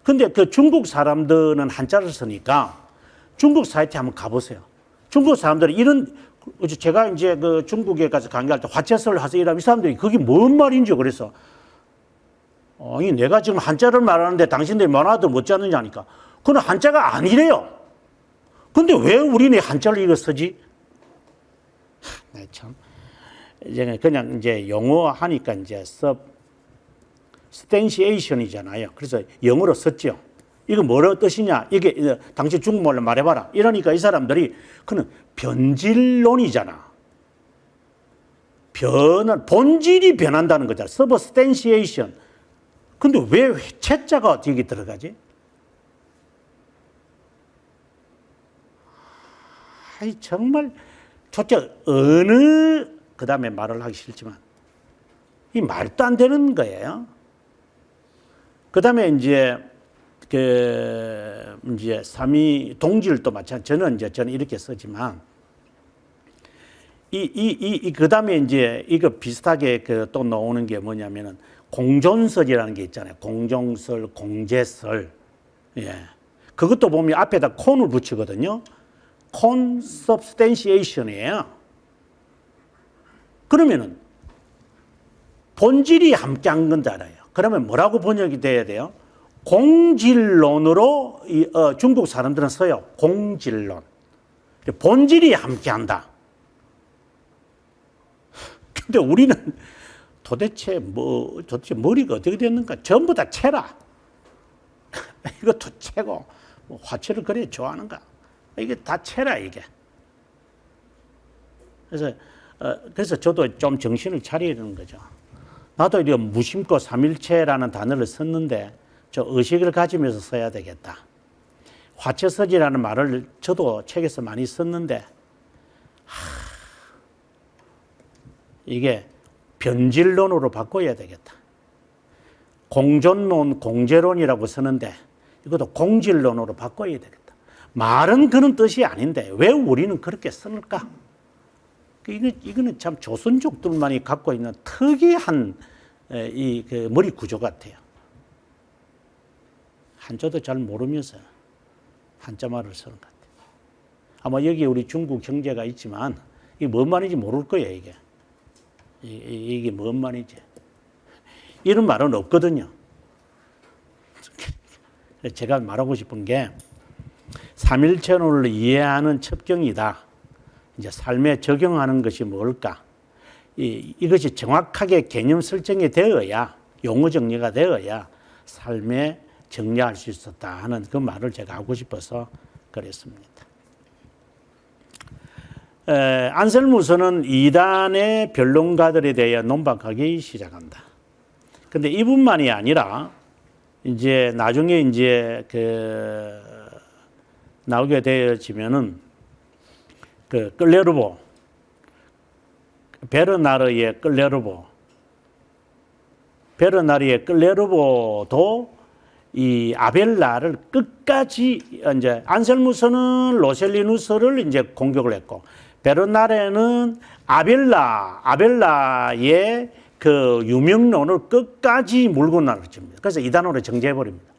근데 그 중국 사람들은 한자를 쓰니까 중국 사이트에 한번 가보세요. 중국 사람들이 제가 이제 그 중국에 가서 강의할 때 화채설을 하세요 이러면 이 사람들이 그게 뭔 말인지 그래서 아니 내가 지금 한자를 말하는데 당신들이 뭐라도 못 잡느냐 하니까 그건 한자가 아니래요. 근데 왜 우리는 한자를 이거 쓰지? 참. 이제 그냥 이제 영어 하니까 이제 substantiation이잖아요. 그래서 영어로 썼죠. 이거 뭐로 뜻이냐? 이게 당신 중국말로 말해봐라. 이러니까 이 사람들이 그는 변질론이잖아. 본질이 변한다는 거잖아. substantiation. 근데 왜 채자가 어떻게 들어가지? 정말 도대체 그 다음에 말을 하기 싫지만 이 말도 안 되는 거예요. 그 다음에 이제 삼위 동질도 마찬가지. 저는 이렇게 쓰지만 그 다음에 이제 이거 비슷하게 또 나오는 게 뭐냐면은 공존설이라는 게 있잖아요. 공존설, 공제설. 예. 그것도 보면 앞에다 콘을 붙이거든요. consubstantiation이에요. 그러면은 본질이 함께한 건 알아요. 그러면 뭐라고 번역이 돼야 돼요? 공질론으로 중국 사람들은 써요. 공질론. 본질이 함께한다. 근데 우리는 도대체 머리가 어떻게 됐는가? 전부 다 채라. 이것도 채고 화채를 그래 좋아하는가? 이게 다 채라 이게. 그래서 저도 좀 정신을 차려야 되는 거죠. 나도 이거 무심코 삼일체라는 단어를 썼는데 저 의식을 가지면서 써야 되겠다. 화채설이라는 말을 저도 책에서 많이 썼는데 이게 변질론으로 바꿔야 되겠다. 공존론, 공제론이라고 쓰는데 이것도 공질론으로 바꿔야 되겠다. 말은 그런 뜻이 아닌데 왜 우리는 그렇게 쓸까? 이거는 참 조선족들만이 갖고 있는 특이한 그 머리 구조 같아요. 한자도 잘 모르면서 한자말을 쓰는 것 같아요. 아마 여기 우리 중국 형제가 있지만 이게 뭔 말인지 모를 거예요. 이게 뭔 말인지. 이런 말은 없거든요. 제가 말하고 싶은 게 삼일체론을 이해하는 첩경이다. 이제 삶에 적용하는 것이 뭘까? 이것이 정확하게 개념 설정이 되어야, 용어 정리가 되어야 삶에 정리할 수 있었다 하는 그 말을 제가 하고 싶어서 그랬습니다. 안셀무스는 이단의 변론가들에 대해 논박하기 시작한다. 근데 이뿐만이 아니라 이제 나중에 이제 나오게 되어지면은 클레르보, 베르나르의 클레르보도 이 아벨라를 끝까지 이제 안셀무스는 로셀리누스를 이제 공격을 했고 베르나르는 아벨라의 그 유명론을 끝까지 물고 나갔습니다. 그래서 이단으로 정죄해 버립니다.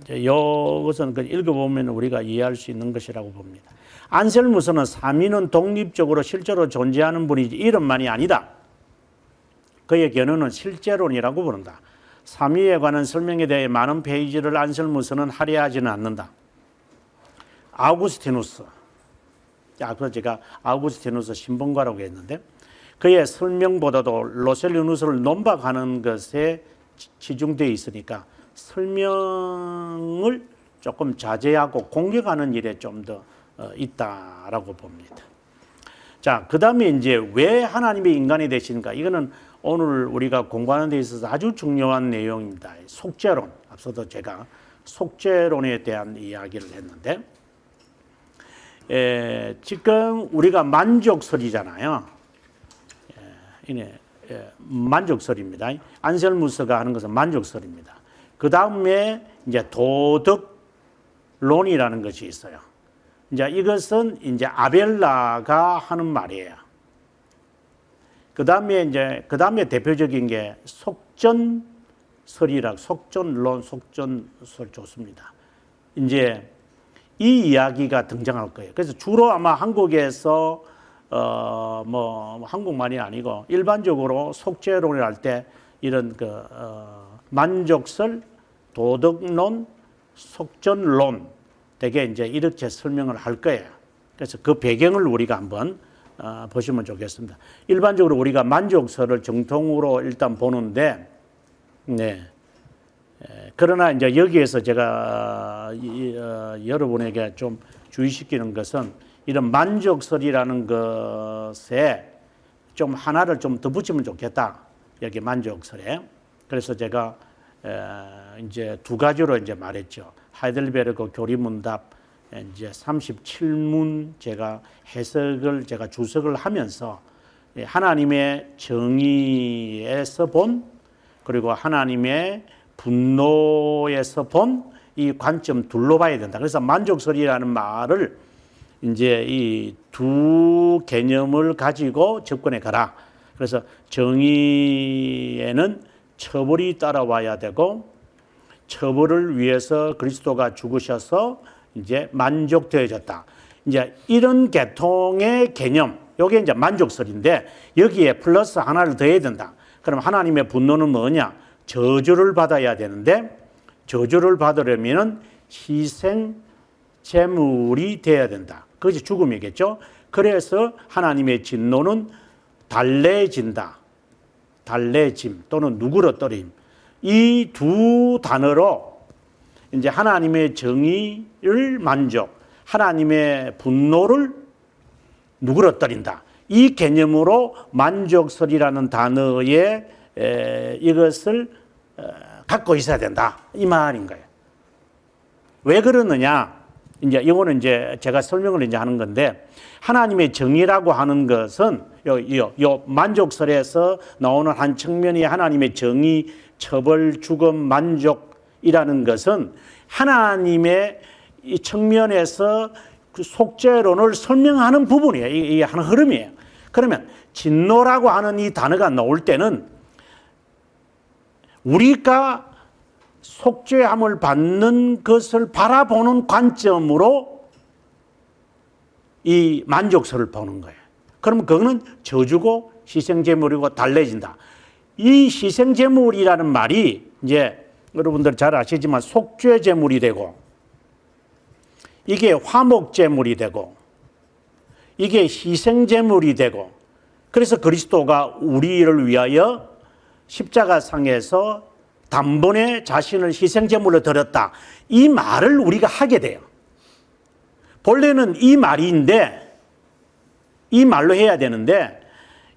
이것은 읽어보면 우리가 이해할 수 있는 것이라고 봅니다. 안셀무스는 삼위는 독립적으로 실제로 존재하는 분이지 이름만이 아니다. 그의 견해는 실제론이라고 부른다. 삼위에 관한 설명에 대해 많은 페이지를 안셀무스는 할애하지는 않는다. 아우구스티누스, 아까 제가 아우구스티누스 신봉가라고 했는데 그의 설명보다도 로셀리누스를 논박하는 것에 치중되어 있으니까 설명을 조금 자제하고 공격하는 일에 좀 더 있다라고 봅니다. 자, 그 다음에 이제 왜 하나님이 인간이 되시는가? 이거는 오늘 우리가 공부하는 데 있어서 아주 중요한 내용입니다. 속죄론, 앞서도 제가 속죄론에 대한 이야기를 했는데 지금 우리가 만족설이잖아요. 만족설입니다. 안셀무스가 하는 것은 만족설입니다. 그 다음에 이제 도덕론이라는 것이 있어요. 이제 이것은 이제 아벨라가 하는 말이에요. 그 다음에 대표적인 게 속전설이라 속전설 좋습니다. 이제 이 이야기가 등장할 거예요. 그래서 주로 아마 한국에서 한국만이 아니고 일반적으로 속죄론을 할 때 이런 만족설, 도덕론, 속전론 되게 이제 이렇게 설명을 할 거예요. 그래서 그 배경을 우리가 한번 보시면 좋겠습니다. 일반적으로 우리가 만족설을 정통으로 일단 보는데, 그러나 이제 여기에서 제가 여러분에게 좀 주의시키는 것은 이런 만족설이라는 것에 좀 하나를 좀 더 붙이면 좋겠다. 여기 만족설에. 그래서 제가 이제 두 가지로 이제 말했죠. 하이델베르그 교리문답 이제 37문 제가 해석을 제가 주석을 하면서 하나님의 정의에서 본 그리고 하나님의 분노에서 본 이 관점 둘로 봐야 된다. 그래서 만족설이라는 말을 이제 이 두 개념을 가지고 접근해 가라. 그래서 정의에는 처벌이 따라와야 되고 처벌을 위해서 그리스도가 죽으셔서 이제 만족되어졌다. 이제 이런 계통의 개념, 이게 이제 만족설인데 여기에 플러스 하나를 더해야 된다. 그럼 하나님의 분노는 뭐냐? 저주를 받아야 되는데 저주를 받으려면 희생 제물이 돼야 된다. 그것이 죽음이겠죠. 그래서 하나님의 진노는 달래진다. 달래짐 또는 누그러뜨림. 이 두 단어로 이제 하나님의 정의를 만족, 하나님의 분노를 누그러뜨린다. 이 개념으로 만족설이라는 단어에 이것을 갖고 있어야 된다. 이 말인 거예요. 왜 그러느냐? 이제 이거는 이제 제가 설명을 이제 하는 건데 하나님의 정의라고 하는 것은 요 만족설에서 나오는 한 측면이 하나님의 정의, 처벌, 죽음, 만족 진노이라는 것은 하나님의 이 측면에서 그 속죄론을 설명하는 부분이에요. 이게 하는 흐름이에요. 그러면 진노라고 하는 이 단어가 나올 때는 우리가 속죄함을 받는 것을 바라보는 관점으로 이 만족스를 보는 거예요. 그러면 그거는 저주고 희생제물이고 달라진다. 이 희생제물이라는 말이 이제 여러분들 잘 아시지만 속죄제물이 되고 이게 화목제물이 되고 이게 희생제물이 되고 그래서 그리스도가 우리를 위하여 십자가상에서 단번에 자신을 희생제물로 드렸다. 이 말을 우리가 하게 돼요. 본래는 이 말인데 이 말로 해야 되는데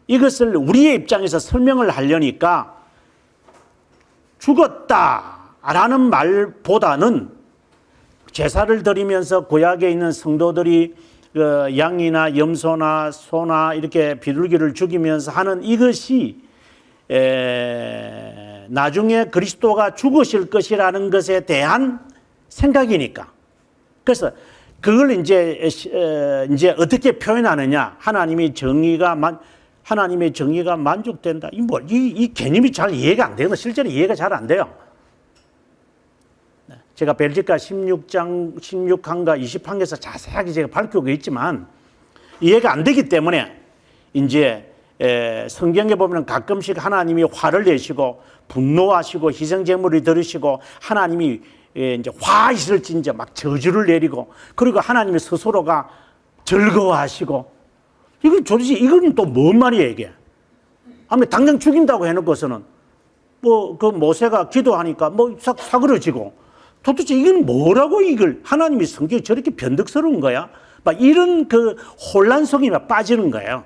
이것을 우리의 입장에서 설명을 하려니까 죽었다라는 말보다는 제사를 드리면서 구약에 있는 성도들이 양이나 염소나 소나 이렇게 비둘기를 죽이면서 하는 이것이 나중에 그리스도가 죽으실 것이라는 것에 대한 생각이니까. 그래서 그걸 이제 어떻게 표현하느냐? 하나님의 정의가 만족된다. 이 개념이 잘 이해가 안 되거든요. 실제로 이해가 잘 안 돼요. 제가 벨기카 16강과 20항에서 자세하게 제가 밝히고 있지만 이해가 안 되기 때문에 이제 성경에 보면 가끔씩 하나님이 화를 내시고 분노하시고 희생제물을 들으시고 하나님이 이제 화 있을진저 막 저주를 내리고 그리고 하나님이 스스로가 즐거워하시고 이건 도대체 이건 또 뭔 말이에요 이게? 아무리 당장 죽인다고 해놓고서는 뭐 그 모세가 기도하니까 뭐 사그러지고 도대체 이건 뭐라고 이걸 하나님이 성격이 저렇게 변덕스러운 거야? 막 이런 그 혼란성이 막 빠지는 거예요.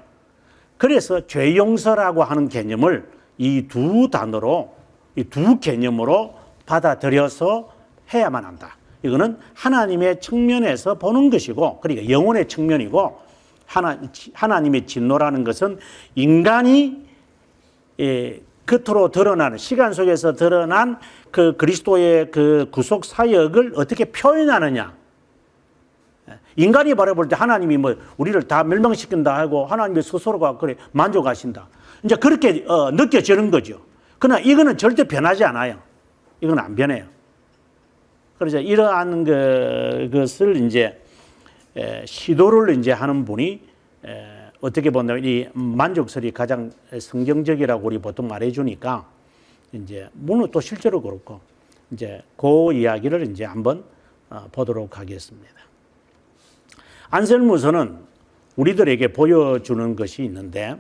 그래서 죄 용서라고 하는 개념을 이 두 단어로 이 두 개념으로 받아들여서 해야만 한다. 이거는 하나님의 측면에서 보는 것이고 그러니까 영혼의 측면이고 하나님의 진노라는 것은 인간이 겉으로 드러나는 시간 속에서 드러난 그 그리스도의 그 구속 사역을 어떻게 표현하느냐. 인간이 바라볼 때 하나님이 뭐 우리를 다 멸망시킨다 하고 하나님의 스스로가 그래 만족하신다. 이제 그렇게 느껴지는 거죠. 그러나 이거는 절대 변하지 않아요. 이건 안 변해요. 그래서 이러한 것을 이제 시도를 이제 하는 분이 어떻게 보면 이 만족설이 가장 성경적이라고 우리 보통 말해주니까 이제 물론 또 실제로 그렇고 이제 그 이야기를 이제 한번 보도록 하겠습니다. 안셀무서는 우리들에게 보여주는 것이 있는데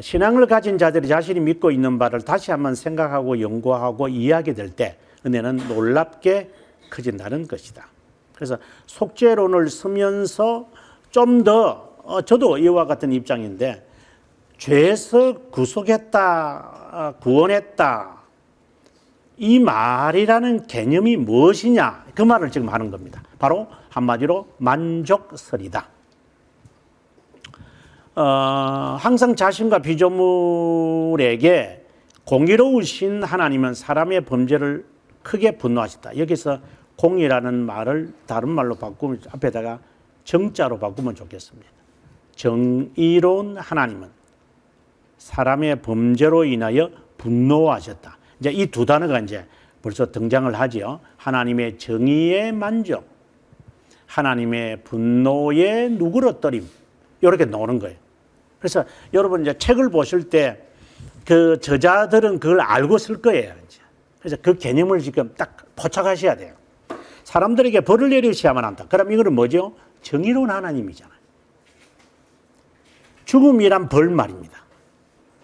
신앙을 가진 자들이 자신이 믿고 있는 바를 다시 한번 생각하고 연구하고 이해하게 될 때 은혜는 놀랍게 커진다는 것이다. 그래서 속죄론을 쓰면서 좀 더 저도 이와 같은 입장인데 죄에서 구속했다, 구원했다 이 말이라는 개념이 무엇이냐 그 말을 지금 하는 겁니다. 바로 한마디로 만족설이다. 항상 자신과 피조물에게 공의로우신 하나님은 사람의 범죄를 크게 분노하셨다. 여기서 공의라는 말을 다른 말로 바꾸면 앞에다가 정자로 바꾸면 좋겠습니다. 정의로운 하나님은 사람의 범죄로 인하여 분노하셨다. 이제 이 두 단어가 이제 벌써 등장을 하지요. 하나님의 정의의 만족, 하나님의 분노의 누그러뜨림 이렇게 나오는 거예요. 그래서 여러분 이제 책을 보실 때 그 저자들은 그걸 알고 쓸 거예요. 이제. 그래서 그 개념을 지금 딱 포착하셔야 돼요. 사람들에게 벌을 내리셔야만 한다. 그럼 이거는 뭐죠? 정의로운 하나님이잖아요. 죽음이란 벌 말입니다.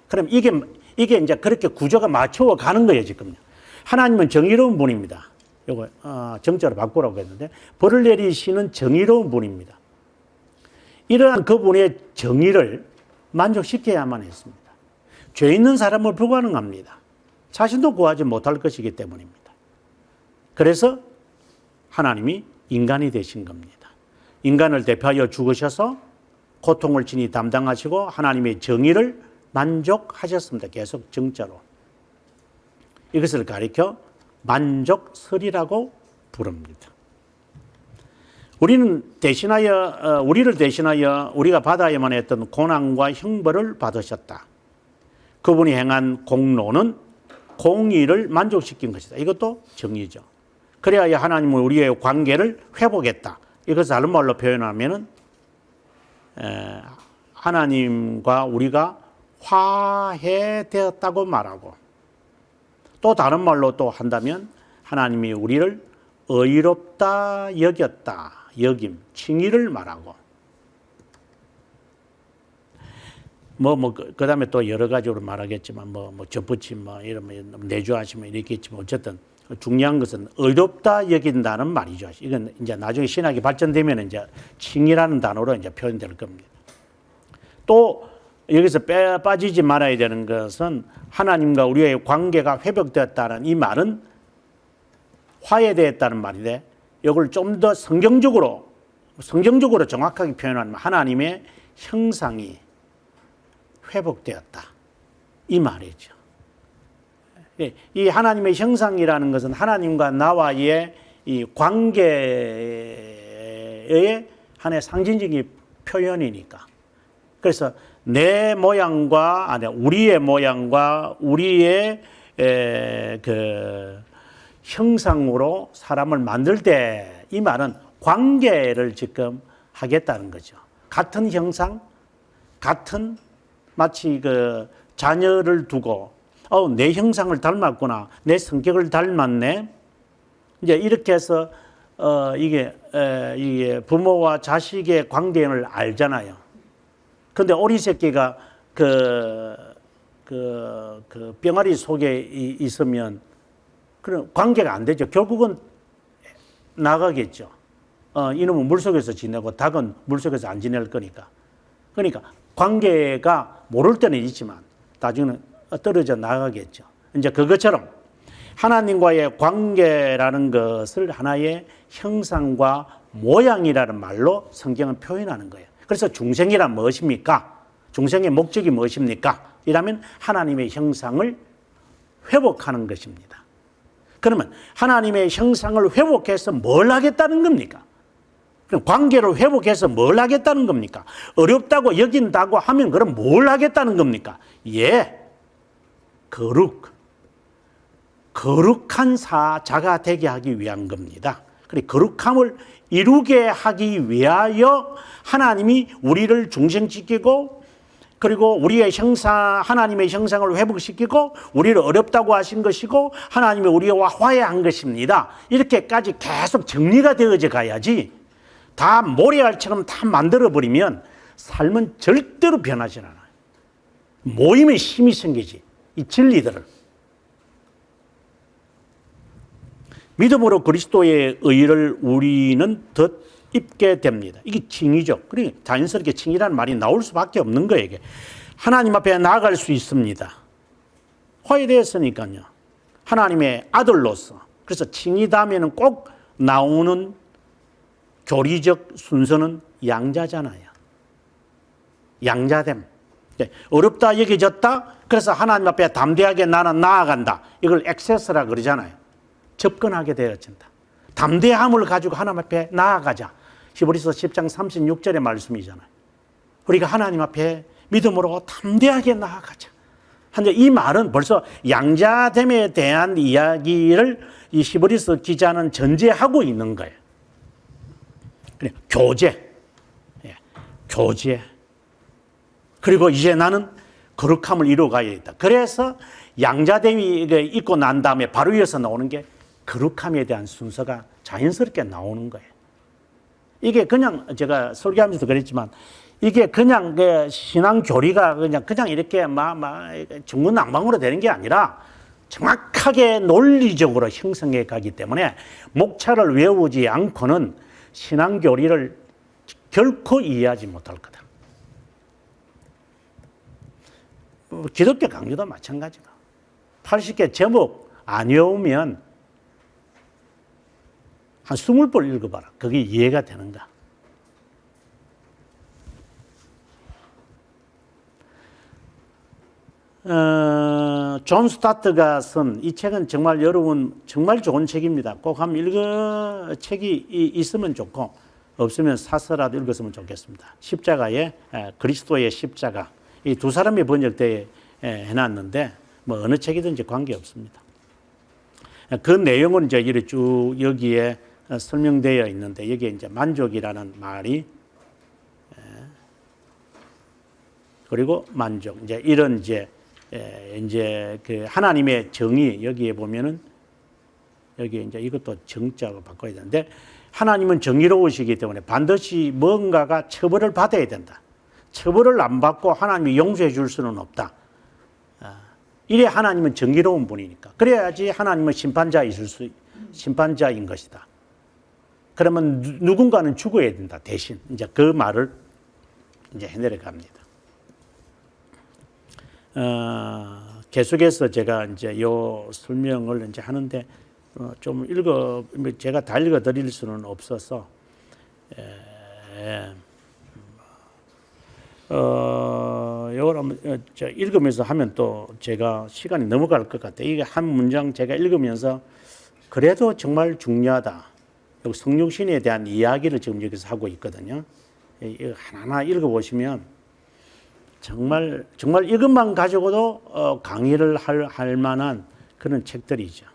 그럼 이게 이제 그렇게 구조가 맞춰 가는 거예요, 지금요. 하나님은 정의로운 분입니다. 요거 정자로 바꾸라고 했는데 벌을 내리시는 정의로운 분입니다. 이러한 그분의 정의를 만족시켜야만 했습니다. 죄 있는 사람은 불가능합니다. 자신도 구하지 못할 것이기 때문입니다. 그래서 하나님이 인간이 되신 겁니다. 인간을 대표하여 죽으셔서 고통을 친히 담당하시고 하나님의 정의를 만족하셨습니다. 계속 정자로. 이것을 가리켜 만족설이라고 부릅니다. 우리를 대신하여 우리가 받아야만 했던 고난과 형벌을 받으셨다. 그분이 행한 공로는 공의를 만족시킨 것이다. 이것도 정의죠. 그래야 하나님은 우리의 관계를 회복했다. 이것을 다른 말로 표현하면은 하나님과 우리가 화해되었다고 말하고, 또 다른 말로 또 한다면 하나님이 우리를 의롭다 여겼다, 여김, 칭의를 말하고, 그 다음에 또 여러 가지로 말하겠지만, 접붙임, 이러면 내주하시면 이렇게 있지만, 어쨌든 중요한 것은 의롭다 여긴다는 말이죠. 이건 이제 나중에 신학이 발전되면 이제 칭의라는 단어로 이제 표현될 겁니다. 또 여기서 빠지지 말아야 되는 것은 하나님과 우리의 관계가 회복되었다는 이 말은 화해되었다는 말인데, 이걸 좀 더 성경적으로 정확하게 표현하면 하나님의 형상이 회복되었다, 이 말이죠. 이 하나님의 형상이라는 것은 하나님과 나와의 이 관계의 하나의 상징적인 표현이니까. 그래서 내 모양과 우리의 모양과 우리의 그 형상으로 사람을 만들 때 이 말은 관계를 지금 하겠다는 거죠. 같은 형상, 같은 마치 그 자녀를 두고 내 형상을 닮았구나, 내 성격을 닮았네. 이제 이렇게 해서 이게 부모와 자식의 관계를 알잖아요. 근데 오리 새끼가 그 병아리 속에 있으면 그런 관계가 안 되죠. 결국은 나가겠죠. 이놈은 물속에서 지내고 닭은 물속에서 안 지낼 거니까. 그러니까 관계가 모를 때는 있지만 나중에는 떨어져 나가겠죠. 이제 그것처럼 하나님과의 관계라는 것을 하나의 형상과 모양이라는 말로 성경은 표현하는 거예요. 그래서 중생이란 무엇입니까? 중생의 목적이 무엇입니까? 이라면 하나님의 형상을 회복하는 것입니다. 그러면 하나님의 형상을 회복해서 뭘 하겠다는 겁니까? 그럼 관계를 회복해서 뭘 하겠다는 겁니까? 어렵다고 여긴다고 하면 그럼 뭘 하겠다는 겁니까? 거룩한 자가 되게 하기 위한 겁니다. 그리고 거룩함을 이루게 하기 위하여 하나님이 우리를 중생시키고, 그리고 우리의 하나님의 형상을 회복시키고 우리를 어렵다고 하신 것이고 하나님이 우리와 화해한 것입니다. 이렇게까지 계속 정리가 되어져 가야지, 다 모래알처럼 다 만들어버리면 삶은 절대로 변하지 않아요. 모임에 힘이 생기지, 이 진리들을. 믿음으로 그리스도의 의를 우리는 덧입게 됩니다. 이게 칭의죠. 그러니까 자연스럽게 칭의라는 말이 나올 수밖에 없는 거예요. 이게. 하나님 앞에 나아갈 수 있습니다. 화해되었으니까요. 하나님의 아들로서. 그래서 칭의다면은 꼭 나오는 교리적 순서는 양자잖아요. 양자됨. 어렵다 여겨졌다. 그래서 하나님 앞에 담대하게 나는 나아간다. 이걸 액세스라 그러잖아요. 접근하게 되어진다. 담대함을 가지고 하나님 앞에 나아가자. 히브리서 10장 36절의 말씀이잖아요. 우리가 하나님 앞에 믿음으로 담대하게 나아가자. 이 말은 벌써 양자됨에 대한 이야기를 이 히브리서 기자는 전제하고 있는 거예요. 교제. 그리고 이제 나는 거룩함을 이루어가야 있다. 그래서 양자됨이 있고 난 다음에 바로 이어서 나오는 게 거룩함에 대한 순서가 자연스럽게 나오는 거예요. 이게 그냥 제가 설교하면서도 그랬지만 이게 그냥 그 신앙 교리가 그냥 이렇게 중구난방으로 되는 게 아니라 정확하게 논리적으로 형성해 가기 때문에 목차를 외우지 않고는 신앙 교리를 결코 이해하지 못할 거다. 기독교 강조도 마찬가지다. 80개 제목 안 외우면 한 20번 읽어봐라. 그게 이해가 되는가? 존 스타트가 쓴 이 책은 정말 여러분 정말 좋은 책입니다. 꼭 한번 읽어 책이 있으면 좋고 없으면 사서라도 읽었으면 좋겠습니다. 십자가의 그리스도의 십자가 이 두 사람이 번역되어 해놨는데 뭐 어느 책이든지 관계 없습니다. 그 내용은 이제 이렇게 쭉 여기에 설명되어 있는데 여기에 이제 만족이라는 말이 그리고 만족 이제 이런 이제 그 하나님의 정의 여기에 보면은 여기에 이제 이것도 정자로 바꿔야 되는데 하나님은 정의로우시기 때문에 반드시 뭔가가 처벌을 받아야 된다. 처벌을 안 받고 하나님이 용서해 줄 수는 없다. 이래 하나님은 정의로운 분이니까. 그래야지 하나님은 심판자인 것이다. 그러면 누군가는 죽어야 된다. 대신 이제 그 말을 이제 해내려 갑니다. 계속해서 제가 이제 요 설명을 이제 하는데 좀 제가 다 읽어 드릴 수는 없어서 이걸 한번 읽으면서 하면 또 제가 시간이 넘어갈 것 같아요. 이게 한 문장 제가 읽으면서 그래도 정말 중요하다. 여기 성육신에 대한 이야기를 지금 여기서 하고 있거든요. 이거 하나하나 읽어보시면 정말 이것만 가지고도 강의를 할 만한 그런 책들이죠.